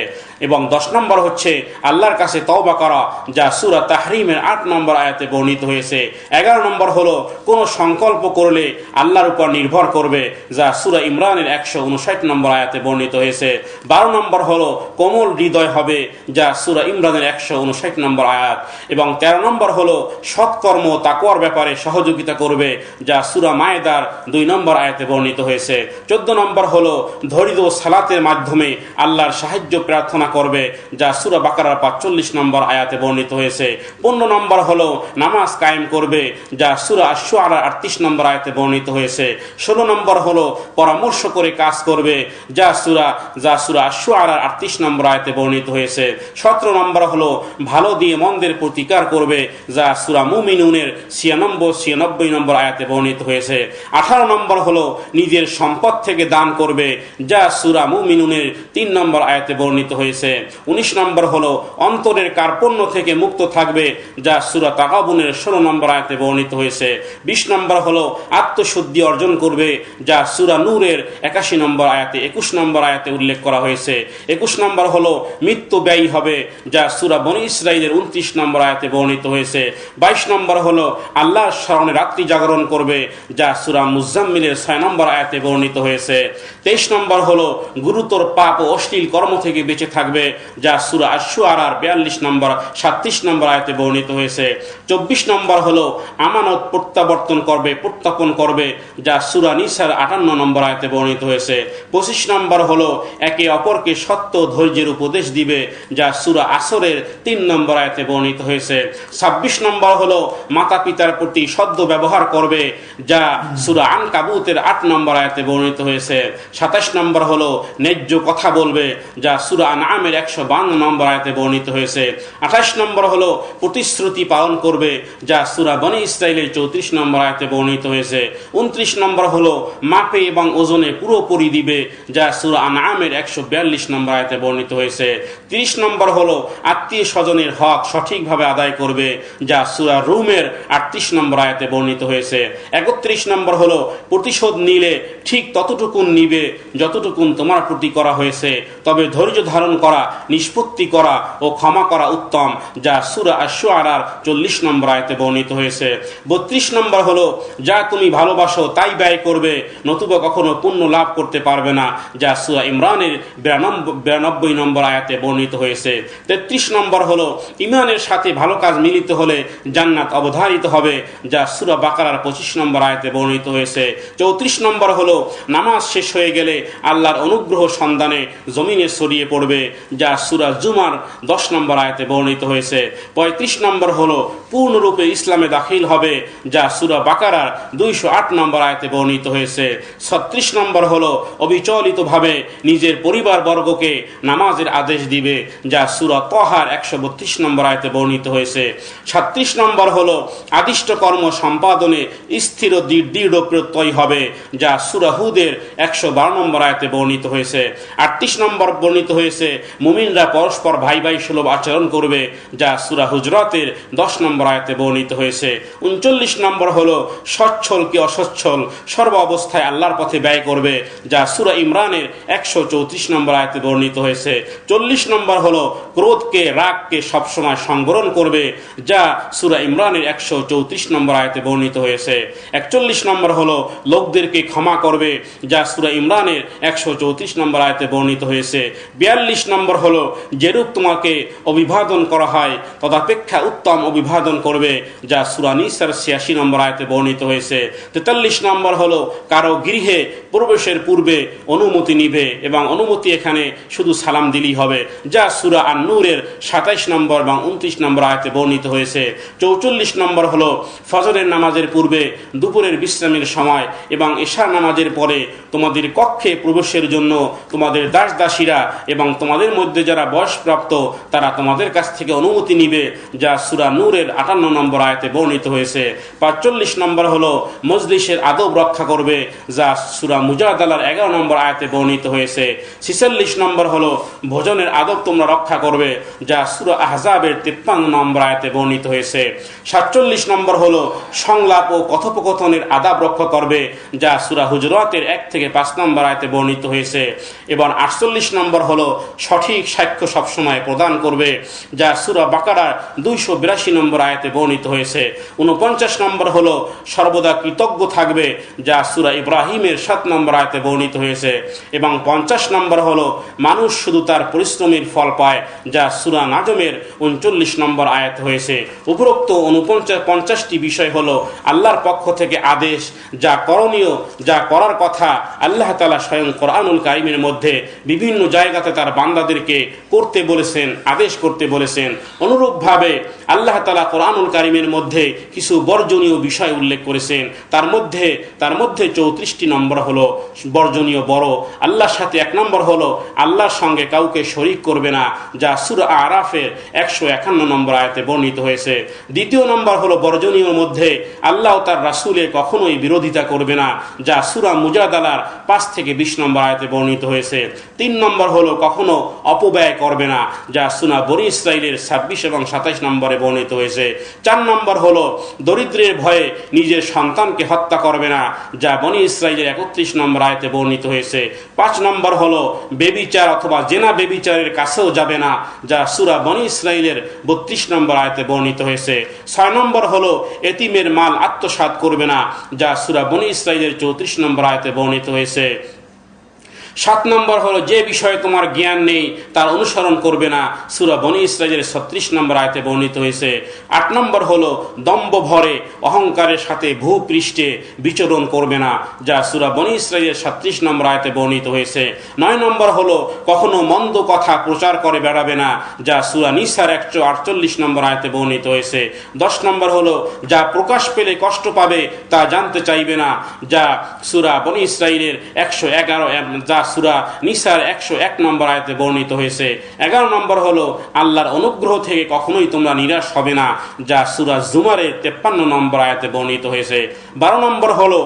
Speaker 2: এবং 10 নম্বর হচ্ছে আল্লাহর কাছে তওবা করা, যা সূরা তাহরিমের 8 নম্বর আয়াতে বর্ণিত হয়েছে। 11 নম্বর হলো কোনো সংকল্প করলে আল্লাহর উপর নির্ভর করবে, যা সূরা ইমরানের 159 নম্বর আয়াতে বর্ণিত হয়েছে। 12 নম্বর হলো কোমল হৃদয় হবে, যা সূরা ইমরানের 159 নম্বর আয়াত। এবং 13 নম্বর হলো সৎকর্ম ও তাকওয়ার ব্যাপারে সহযোগিতা করবে, যা সূরা মায়েদার 2 নম্বর আয়াতে বর্ণিত হয়েছে। 14 নম্বর হলো ধৈর্য ও সালাতের মাধ্যমে আল্লাহর সাহায্য প্রার্থনা করবে, যা সূরা বাকারার 45 নম্বর আয়াতে বর্ণিত হয়েছে। 15 নম্বর হলো নামাজ কায়েম করবে, যা সূরা আশ-শুআরার 38 নম্বর আয়াতে বর্ণিত হয়েছে। 16 নম্বর হলো পরামর্শ করে কাজ করবে, যা সূরা আশ-শুআরার 38 নম্বর আয়াতে বর্ণিত হয়েছে। 17 নম্বর হলো ভালো দিয়ে মন্দের প্রতিকার করবে, যা সূরা মুমিনুনের 96 নম্বর আয়াতে বর্ণিত হয়েছে। 18 নম্বর হলো নিজের সম্পদ থেকে দান করবে, যা সূরা মুমিনুনের 3 নম্বর আয়াতে বর্ণিত হয়েছে। 19 নম্বর হলো অন্তরের কার্পণ্য থেকে মুক্ত থাকবে, যা সূরা তাগাবুনের 16 নম্বর আয়াতে বর্ণিত হয়েছে। 20 নম্বর হলো আত্মশুদ্ধি অর্জন করবে, যা সূরা নূরের 81 নম্বর আয়াতে 21 নম্বর আয়াতে উল্লেখ করা হয়েছে। 21 নম্বর হলো মৃত্যু ব্যয়ী হবে, যা সূরা বনী ইসরাঈলের 29 নম্বর আয়াতে বর্ণিত হয়েছে। 22 নম্বর হলো আল্লাহর স্মরণে রাত্রি জাগরণ করবে, যা সূরা মুজাম্মিলের 6 নম্বর আয়াতে বর্ণিত হয়েছে। 23 নম্বর হলো গুরুতর পাপ ও অশ্লীল কর্ম থেকে বেঁচে থাকবে, যা সূরা আশ-শুআরার 42 নম্বর 37 নম্বর আয়াতে বর্ণিত হয়েছে। 24 নম্বর হলো আমানত প্রত্যাপন করবে, যা সূরা নিসার 58 নম্বর আয়াতে বর্ণিত হয়েছে। 25 নম্বর হলো একে অপরকে সত্য ধৈর্যের উপদেশ দিবে, যা সূরা আসরের 3 নম্বর আয়াতে বর্ণিত হয়েছে। 26 নম্বর হলো মাতা পিতার প্রতি সদ্য ব্যবহার করবে, যা সূরা আনকাবুতের 8 নম্বর আয়াতে বর্ণিত হয়েছে। 27 নম্বর হলো ন্যায্য কথা বলবে, যা সূরা আনআমের 152 নম্বর আয়াতে বর্ণিত হয়েছে। 28 নম্বর হলো প্রতিশ্রুতি পালন করবে, যা সূরা বনী ইসরাঈলের 34 নম্বর আয়াতে বর্ণিত হয়েছে। 29 নম্বর হলো মাপে এবং ওজনে পুরোপুরি দিবে, যা সূরা আনআমের 142 নম্বর আয়াতে বর্ণিত হয়েছে। 30 নম্বর হলো আত্মীয় স্বজনের হক সঠিকভাবে আদায় করবে, যা সূরা রুমের 38 নম্বর আয়াতে বর্ণিত হয়েছে। 31 নম্বর হলো প্রতিশোধ নিলে ঠিক ততটুকুন নিবে যতটুকুন তোমার প্রতি করা হয়েছে, তবে ধৈর্য ধারণ করা, নিষ্পত্তি করা ও ক্ষমা করা উত্তম, যা সূরা আশ-শুআরার 40 নম্বর আয়াতে বর্ণিত হয়েছে। 32 নম্বর হলো যা তুমি ভালোবাসো তাই ব্যয় করবে, নতুবা কখনো পুণ্য লাভ করতে পারবে না, যা সূরা ইমরানের 92 নম্বর আয়াতে বর্ণিত হয়েছে। 33 নম্বর হলো ঈমানের সাথে ভালো কাজ মিলিত হলে জান্নাত অবধারিত হবে, যা সূরা বাকারার 25 নম্বর আয়াতে বর্ণিত হয়েছে। 34 নম্বর হলো নামাজ শেষ হয়ে গেলে আল্লাহর অনুগ্রহ সন্ধানে জমিনে ছড়িয়ে পড়বে, যা সূরা জুমার 10 নম্বর আয়াতে বর্ণিত হয়েছে। 35 নম্বর হলো পূর্ণরূপে ইসলামে দাখিল হবে, যা সূরা বাকারার 208 নম্বর আয়াতে বর্ণিত হয়েছে। 36 নম্বর হলো অবিচলিতভাবে নিজের পরিবারবর্গকে নামাজের আদেশ দিবে, যা সূরা তাহার 132 নম্বর আয়াতে বর্ণিত হয়েছে। 36 নম্বর হলো আদিষ্ট কর্ম সম্পাদনে স্থির ও দৃঢ় প্রত্যয় হবে, যা সূরা হুদের 112 নম্বর আয়াতে বর্ণিত হয়েছে। 38 নম্বর বর্ণিত হয়েছে মুমিনরা পরস্পর ভাই ভাই সুলভ আচরণ করবে, যা সূরা হুজরাতের 10 নম্বর আয়াতে বর্ণিত হয়েছে। 39 নম্বর হলো সচ্ছল কি অসচ্ছল সর্ব অবস্থায় আল্লাহর পথে ব্যয় করবে, যা সূরা ইমরানের 134 নম্বর আয়াতে বর্ণিত হয়েছে। 40 নম্বর হলো ক্রোধকে রাগকে সবসময় সংবরণ করবে, যা সূরা ইমরানের 134 নম্বর আয়াতে বর্ণিত হয়েছে। 41 নম্বর হলো লোকদেরকে ক্ষমা করবে, যা সূরা ইমরানের 134 নম্বর আয়াতে বর্ণিত হয়েছে। 42 নম্বর হলো যেরূপ তোমাকে অভিবাদন করা হয় তদাপেক্ষা উত্তম অভিবাদন করবে, যা সূরা নিসার 86 নম্বর আয়াতে বর্ণিত হয়েছে। 43 নম্বর হলো কারো গৃহে প্রবেশের পূর্বে অনুমতি নিবে, এবং অনুমতি এখানে শুধু সালাম দিলেই হবে, যা সূরা আন-নূরের 27 নম্বর এবং 29 নম্বর আয়াতে বর্ণিত হয়েছে। 44 নম্বর হলো ফজরের নামাজের পূর্বে, দুপুরের বিশ্রামের সময় এবং এশার নামাজের পরে তোমাদের কক্ষে প্রবেশের জন্য তোমাদের দাস দাসীরা এবং তোমাদের মধ্যে যারা বয়সপ্রাপ্ত তারা তোমাদের কাছ থেকে অনুমতি নিবে, যা সূরা নূরের 58 নম্বর আয়াতে বর্ণিত হয়েছে। 45 নম্বর হলো মজলিসের আদব রক্ষা করবে, যা সূরা মুজাদালার 11 নম্বর আয়াতে বর্ণিত হয়েছে। 46 নম্বর হলো ভোজনের আদব তোমরা রক্ষা করবে, যা সূরা আহজাবের 53 নম্বর আয়াতে বর্ণিত হয়েছে। 47 নম্বর হলো সংলাপ ও কথোপকথনের আদাব রক্ষা করবে, যা সূরা হুজরাতের 1 থেকে 5 নম্বর আয়াতে বর্ণিত হয়েছে। এবং 48 নম্বর হলো সঠিক সাক্ষ্য সবসময় প্রদান করবে, যা সূরা বাকারার 282 নম্বর আয়াতে বর্ণিত হয়েছে। 49 নম্বর হলো সর্বদা কৃতজ্ঞ থাকবে, যা সূরা ইব্রাহিমের 7 নম্বর আয়াতে বর্ণিত হয়েছে। এবং 50 নম্বর হলো মানুষ শুধু তার পরিশ্রমের ফল পায়, যা সূরা নাজমের 39 নম্বর আয়াত হয়েছে। উপরোক্ত 50টি বিষয় হলো আল্লাহর পক্ষ থেকে আদেশ, যা করণীয়, যা করার কথা আল্লাহ তাআলা স্বয়ং কোরআনুল কারীমের মধ্যে বিভিন্ন জায়গাতে তার বান্দাদেরকে করতে বলেছেন, আদেশ করতে বলেছেন। অনুরূপভাবে আল্লাহ তাআলা কোরআনুল কারীমের মধ্যে কিছু বর্জনীয় বিষয় উল্লেখ করেছেন। তার মধ্যে 34টি নম্বর হলো বর্জনীয় বড়। আল্লাহর সাথে 1 নম্বর হলো আল্লাহর সঙ্গে কাউকে শরীক করবে না, যা সূরা আরাফের 151 নম্বর আয়াতে বর্ণিত হয়েছে। 2 নম্বর হলো বর্জনীয় মধ্যে আল্লাহ তার রাসূলের কখনোই বিরোধিতা করবে না, যা সূরা মুজাদালার 5 থেকে 20 নম্বর আয়াতে বর্ণিত হয়েছে। 3 নম্বর হলো কখনো অপব্যয় করবে না, যা সূরা বনী ইসরাঈলের 26 এবং 27 নম্বরে বর্ণিত হয়েছে। 4 নম্বর হলো দরিদ্রের ভয়ে নিজের সন্তানকে হত্যা করবে না, যা বনী ইসরাঈলের 31 নম্বর আয়াতে বর্ণিত হয়েছে। 5 নম্বর হলো বেবিচার অথবা জেনা বেবিচারের কাছেও যাবে না, যা সূরা বনী ইসরাঈলের 32 নম্বর আয়াতে বর্ণিত হয়েছে। 6 নম্বর হলো এতিমের মাল আত্মসাৎ করবে না, যা সূরা বনী ইসরাঈলের 34 নম্বর আয়াতে বর্ণিত হয়েছে। 7 নম্বর হলো যে বিষয়ে তোমার জ্ঞান নেই তার অনুসরণ করবে না, সূরা বনী ইসরাঈলের 36 নম্বর আয়াতে বর্ণিত হয়েছে। 8 নম্বর হলো দম্ভ ভরে অহংকারের সাথে ভূপৃষ্ঠে বিচরণ করবে না, যা সূরা বনী ইসরাঈলের 37 নম্বর আয়াতে বর্ণিত হয়েছে। 9 নম্বর হলো কখনো মন্দ কথা প্রচার করে বেড়াবে না, যা সূরা নিসার 148 নম্বর আয়াতে বর্ণিত হয়েছে। 10 নম্বর হলো যা প্রকাশ পেলে কষ্ট পাবে তা জানতে চাইবে না, যা সূরা বনী ইসরাঈলের 111 যা সূরা নিসার 101 নম্বর আয়াতে বর্ণিত হয়েছে। 11 নম্বর হলো আল্লাহর অনুগ্রহ থেকে কখনোই তোমরা নিরাশ হবে না, যা সূরা জুমারের 53 নম্বর আয়াতে বর্ণিত হয়েছে। 12 নম্বর হলো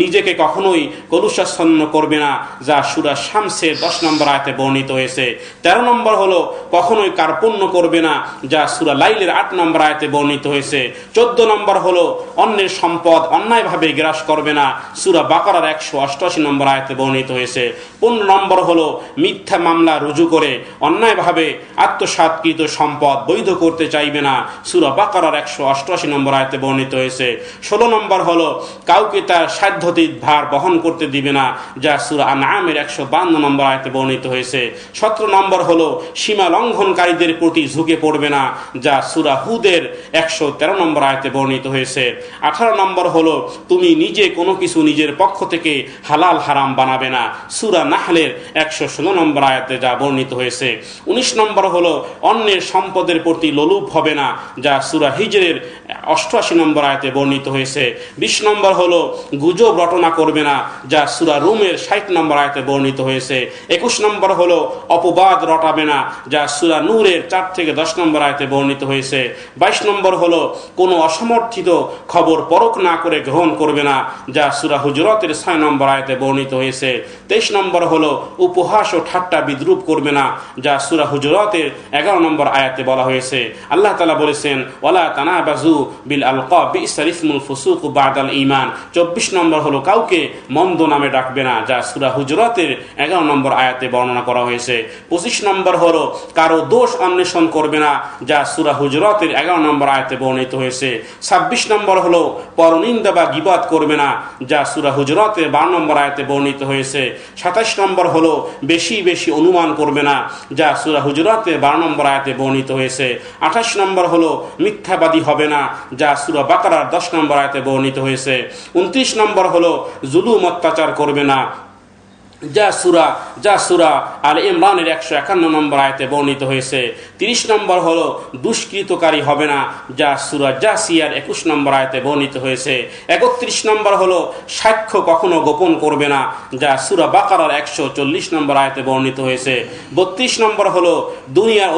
Speaker 2: নিজেকে কখনোই কলুষাচ্ছন্ন করবে না, যা সূরা শামসের 10 নম্বর আয়াতে বর্ণিত হয়েছে। 13 নম্বর হলো কখনোই কার্পণ্য করবে না, যা সূরা লাইলের 8 নম্বর আয়াতে বর্ণিত হয়েছে। 14 নম্বর হলো অন্যের সম্পদ অন্যায়ভাবে গ্রাস করবে না, সূরা বাকারার 188 নম্বর আয়াতে বর্ণিত হয়েছে। 15 নম্বর হলো মিথ্যা মামলা রুজু করে অন্যায়ভাবে আত্মসাৎকৃত সম্পদ বৈধ করতে চাইবে না, সূরা বাকারার 188 নম্বর আয়াতে বর্ণিত হয়েছে। 16 নম্বর হলো কাউকে তার সাধ্যাতীত ভার বহন করতে দিবে না, যা সূরা আনআমের 152 নম্বর আয়াতে বর্ণিত হয়েছে। 17 নম্বর হলো সীমা লঙ্ঘনকারীদের প্রতি ঝুঁকে পড়বে না, যা সূরা হুদের 113 নম্বর আয়াতে বর্ণিত হয়েছে। 18 নম্বর হলো তুমি নিজে কোনো কিছু নিজের পক্ষ থেকে হালাল হারাম বানাবে না, সূরা নাহলের 116 নম্বর আয়াতে যা বর্ণিত হয়েছে। 19 নম্বর হলো অন্যের সম্পদের প্রতি লোলুপ হবে না, যা সূরা হিজরের 88 নম্বর আয়াতে বর্ণিত হয়েছে। 20 নম্বর হলো গুজব রটনা করবে না, যা সূরা রুমের 60 নম্বর আয়াতে বর্ণিত হয়েছে। 21 নম্বর হলো অপবাদ রটাবে না, যা সূরা নূরের 4 থেকে 10 নম্বর আয়াতে বর্ণিত হয়েছে। 22 নম্বর হলো কোনো অসমর্থিত খবর পরখ না করে গ্রহণ করবে না, যা সূরা হুজুরাতের 6 নম্বর আয়াতে বর্ণিত হয়েছে। 23 নম্বর হলো উপহাস ও ঠাট্টা বিদ্রুপ করবে না, যা সূরা হুজুরাতের 11 নম্বর আয়াতে বলা হয়েছে। আল্লাহ তাআলা বলেছেন ওয়ালা তানাবাজু বিল আলকাব বিইসাল ইসমুল ফুসুক বাদাল ঈমান। 24 নম্বর হলো কাউকে মন্দ নামে ডাকবে না, যা সূরা হুজুরাতের 11 নম্বর আয়াতে বর্ণনা করা হয়েছে। 25 নম্বর হলো কারো দোষ অন্বেষণ করবে না, যা সূরা হুজুরাতের 11 নম্বর আয়াতে বর্ণিত হয়েছে। 26 নম্বর হলো পরনিন্দা বা গীবাত করবে না, যা সূরা হুজুরাতের 12 নম্বর আয়াতে বর্ণিত হয়েছে। 27 নম্বর হলো বেশি বেশি অনুমান করবে না, যা সূরা হুজুরাতের 12 নম্বর আয়াতে বর্ণিত হয়েছে। 28 নম্বর হলো মিথ্যাবাদী হবে না, যা সূরা বাকারার 10 নম্বর আয়াতে বর্ণিত হয়েছে। 29 নম্বর হলো জুলুম অত্যাচার করবে না, যা সূরা আল ইমরানের 151 নম্বর আয়াতে বর্ণিত হয়েছে। 30 নম্বর হলো দুষ্কৃতকারী হবে না, যা সূরা জাসিয়ার 21 নম্বর আয়াতে বর্ণিত হয়েছে। 31 নম্বর হলো সাক্ষ্য কখনো গোপন করবে না, যা সূরা বাকারার 140 নম্বর আয়াতে বর্ণিত হয়েছে। 32 নম্বর হলো দুনিয়ার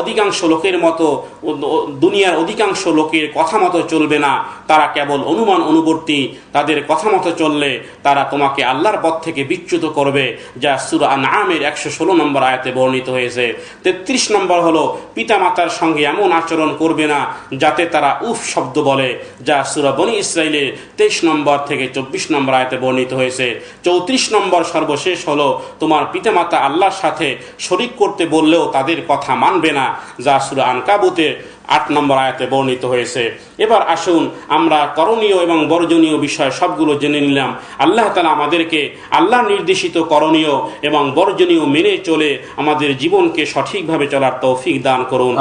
Speaker 2: অধিকাংশ লোকের কথা মতো চলবে না, তারা কেবল অনুমান অনুবর্তী, তাদের কথা মতো চললে তারা তোমাকে আল্লাহর পথ থেকে বিচ্যুত করবে, যা সূরা আনআমের 116 নম্বর আয়াতে বর্ণিত হয়েছে। 33 নম্বর হলো পিতামাতার সঙ্গে এমন আচরণ করবে না যাতে তারা উফ শব্দ বলে, যা সূরা বনী ইসরাইলের 23 নম্বর থেকে 24 নম্বর আয়াতে বর্ণিত হয়েছে। 34 নম্বর সর্বশেষ হলো তোমার পিতামাতা আল্লাহর সাথে শরীক করতে বললেও তাদের কথা মানবে না, যা সূরা আনকাবুতের 8 নম্বর আয়াতে বর্ণিত হয়েছে। এবার আসুন আমরা করণীয় এবং বর্জনীয় বিষয় সবগুলো জেনে নিলাম। আল্লাহ তাআলা আমাদেরকে আল্লাহ নির্দেশিত করণীয় এবং বর্জনীয় মেনে চলে আমাদের জীবনকে সঠিকভাবে চলার তৌফিক দান করুন।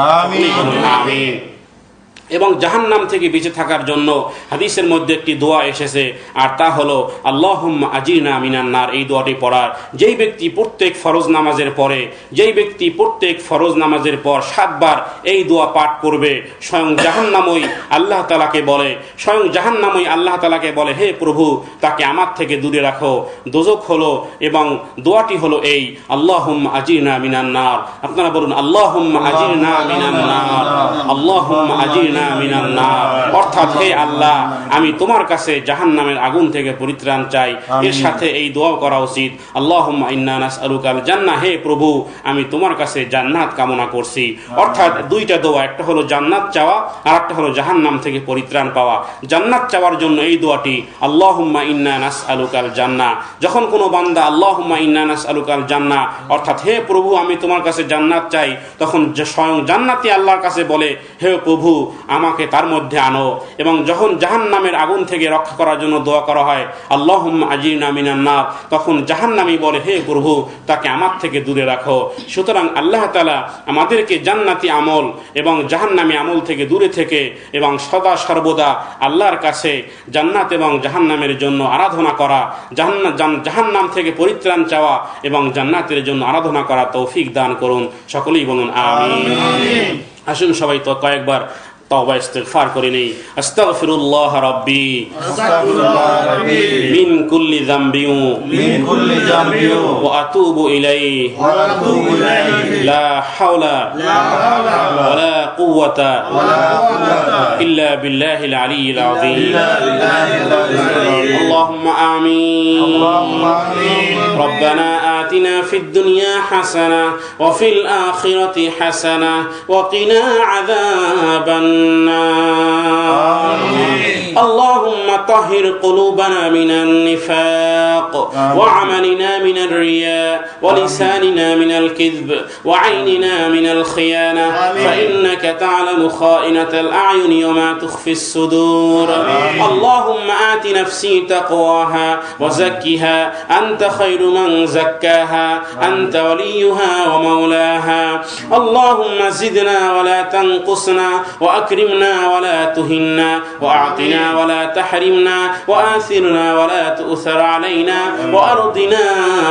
Speaker 2: আমিন। এবং জাহান্নাম থেকে বেঁচে থাকার জন্য হাদিসের মধ্যে একটি দোয়া এসেছে, আর তা হলো আল্লাহুম্মা আজিরনা মিনান নার। এই দোয়াটি পড়ার যেই ব্যক্তি প্রত্যেক ফরজ নামাজের পর 7 বার এই দোয়া পাঠ করবে, স্বয়ং জাহান্নামই আল্লাহ তাআলাকে বলে হে প্রভু, তাকে আমার থেকে দূরে রাখো, দোজখ হলো। এবং দোয়াটি হলো এই আল্লাহুম্মা আজিরনা মিনান নার। আপনারা বলুন আল্লাহুম্মা আজিরনা মিনান নার, আল্লাহুম্মা আজিরনা মিনান নার। অর্থাৎ হে আল্লাহ, আমি তোমার কাছে জাহান্নামের আগুন থেকে পরিত্রাণ চাই। এর সাথে এই দোয়া করা উচিত আল্লাহুম্মা ইন্না নাসআলুকাল জান্নাহ, হে প্রভু আমি তোমার কাছে জান্নাত কামনা করছি। অর্থাৎ দুইটা দোয়া, একটা হলো জান্নাত চাওয়া আর একটা হলো জাহান্নাম থেকে পরিত্রাণ পাওয়া। জান্নাত চাওয়ার জন্য এই দোয়াটি আল্লাহুম্মা ইন্না নাসআলুকাল জান্নাহ। যখন কোনো বান্দা আল্লাহুম্মা ইন্না নাসআলুকাল জান্নাহ অর্থাৎ হে প্রভু আমি তোমার কাছে জান্নাত চাই, তখন স্বয়ং জান্নাতি আল্লাহর কাছে বলে হে প্রভু আমাকে তার মধ্যে আনো। এবং যখন জাহান্নামের আগুন থেকে রক্ষা করার জন্য দোয়া করা হয় আল্লাহুম্মা আজিরনা মিনান নার, তখন জাহান্নামী বলে হে প্রভু তাকে আমার থেকে দূরে রাখো। সুতরাং আল্লাহ তাআলা আমাদেরকে জান্নাতি আমল এবং জাহান্নামী আমল থেকে দূরে থেকে এবং সদা সর্বদা আল্লাহর কাছে জান্নাত এবং জাহান্নামের জন্য আরাধনা করা, জাহান্নাম থেকে পরিত্রাণ চাওয়া এবং জান্নাতের জন্য আরাধনা করা তৌফিক দান করুন। সকলেই বলুন আমিন। আসুন সবাই তো কয়েকবার তওবা ইস্তিগফার করে নেই। আস্তাগফিরুল্লাহ রাব্বি মিন কুল্লি যামবিন ওয়া আতুবু ইলাইহি লা হাওলা ওয়ালা কুওয়াতা ইল্লা বিল্লাহিল আলিয়্যিল আযীম। আল্লাহুম্মা আমিন। রব্বানা আতিনা ফিদ দুনিয়া হাসানাহ ওয়া ফিল আখিরাতি হাসানাহ ওয়া কিনা আযাবান اللهم طهر قلوبنا من النفاق وعملنا من الرياء ولساننا من الكذب وعيننا من الخيانة فإنك تعلم خائنة الأعين وما تخفي الصدور. اللهم آت نفسي تقواها وزكها أنت خير من زكاها أنت وليها ومولاها. اللهم زدنا ولا تنقصنا وأكرمنا ولا تهنا وأعطنا ولا تحرمنا وآثرنا ولا تؤثر علينا وأرضنا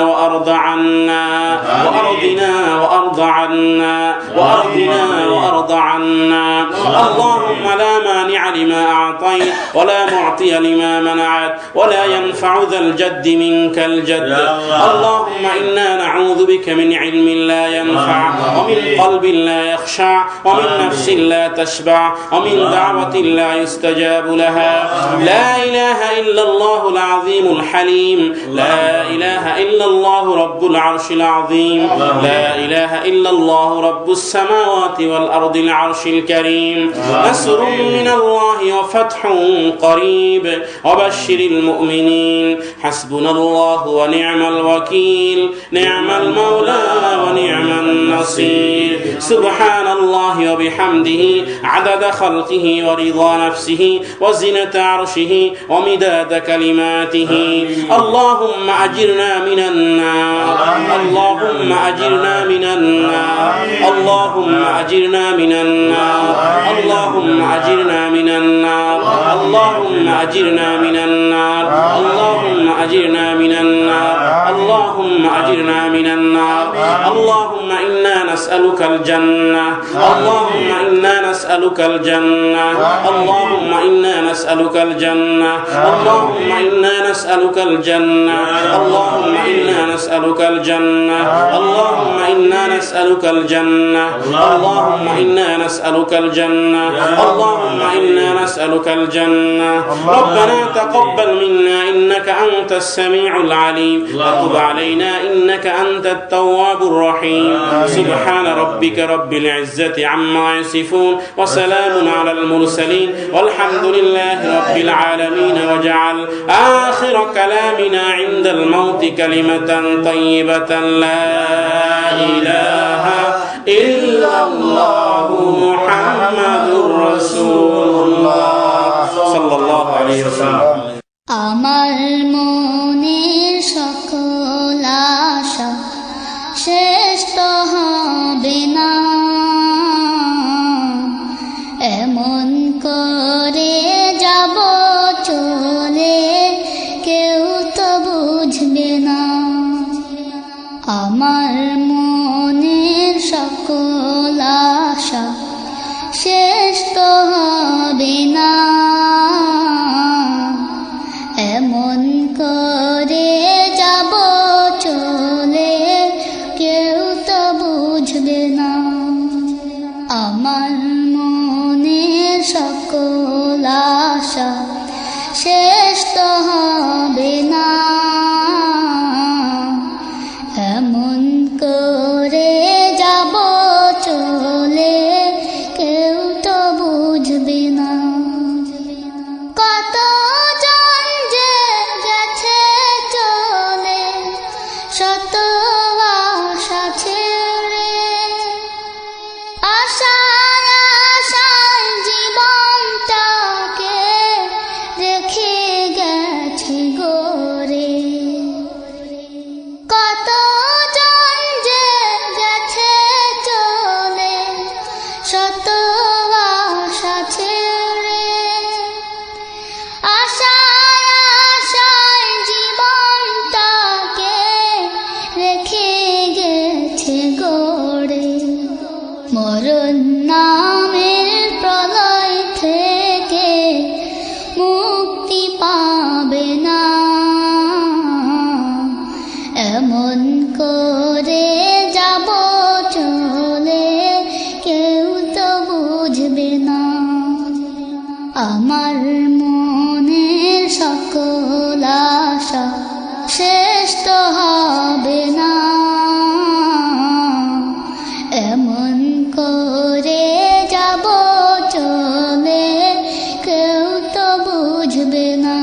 Speaker 2: وأرض عنا وأرضنا وأرض عنا وأرضنا وأرض عنا اللهم لا مانع لما أعطيت ولا معطي لما منعت ولا ينفع ذا الجد منك الجد اللهم إنا نعوذ بك من علم لا ينفع ومن قلب لا يخشع ومن نفس لا تشبع ومن دعوة لا يستجاب لها لا إله إلا الله العظيم الحليم لا إله إلا الله رب العرش العظيم لا إله إلا الله رب السماوات والأرض العرش الكريم نصر من الله وفتح قريب وبشر المؤمنين حسبنا الله ونعم الوكيل نعم المولى ونعم النصير سبحان الله وبحمده عدد خلقه ورضا نفسه وزنة عرشه ومداد كلماته اللهم أجرنا من النار اللهم أجرنا من النار اللهم أجرنا من النار اللهم أجرنا من النار اللهم أجرنا من النار اللهم أجرنا من النار اللهم أجرنا من النار اللهم إنا نسألك الجنة اللهم إنا نسألك الجنة اللهم إنا نسألك الجنة اللهم إنا نسألك الجنة اللهم إنا نسألك الجنة اللهم إنا نسألك الجنة اللهم إنا نسألك الجنة اللهم إنا نسألك الجنة ربنا تقبل منا إنك أنت السميع العليم وتب علينا إنك أنت التواب الرحيم سبحان ربك رب العزة عما يصفون وسلام على المرسلين والحمد لله رب العالمين واجعل آخر كلامنا عند الموت كلمة طيبة لا إله إلا الله محمد رسول الله صلى الله عليه وسلم
Speaker 4: আমার মনের সকল আশা শেষ তো হবে না এমন করে যাব চলে কেউ তো বুঝবে না আমার মনের সকল আশা শেষ তো হবে না এমন করে যাব চলে কেউ তো বুঝবে না আমার মনের সকল আশা শেষ তো হবে না এমন করে যাব চলে কেউ তো বুঝবে না কত জন যে গেছে চলে শত আশা ছেড়ে আশায় আশায় জীবনটাকে রেখে গেছে গড়ে কত জন যে গেছে চলে শত আশা ছেড়ে আশায় আশায় জীবনটাকে রেখে গেছে গড়ে মরণ নামের প্রলয় থেকে মুক্তি পাবে না এমন করে যাব চলে কেউ তো বুঝবে না আমার মনের সকল আশা শেষ তো হবে না এমন করে যাব চলে কেউ তো বুঝবে না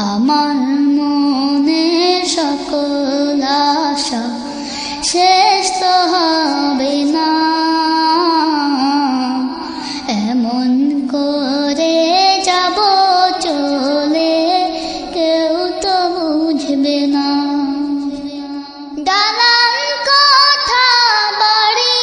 Speaker 4: আমার মনের সকল আশা শেষ তো হবে না এমন করে যাব চলে কেউ তো বুঝবে না দালান কোঠা বাড়ি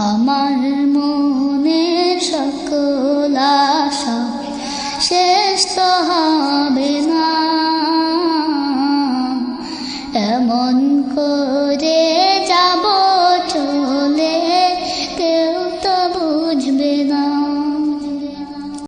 Speaker 4: আমার মন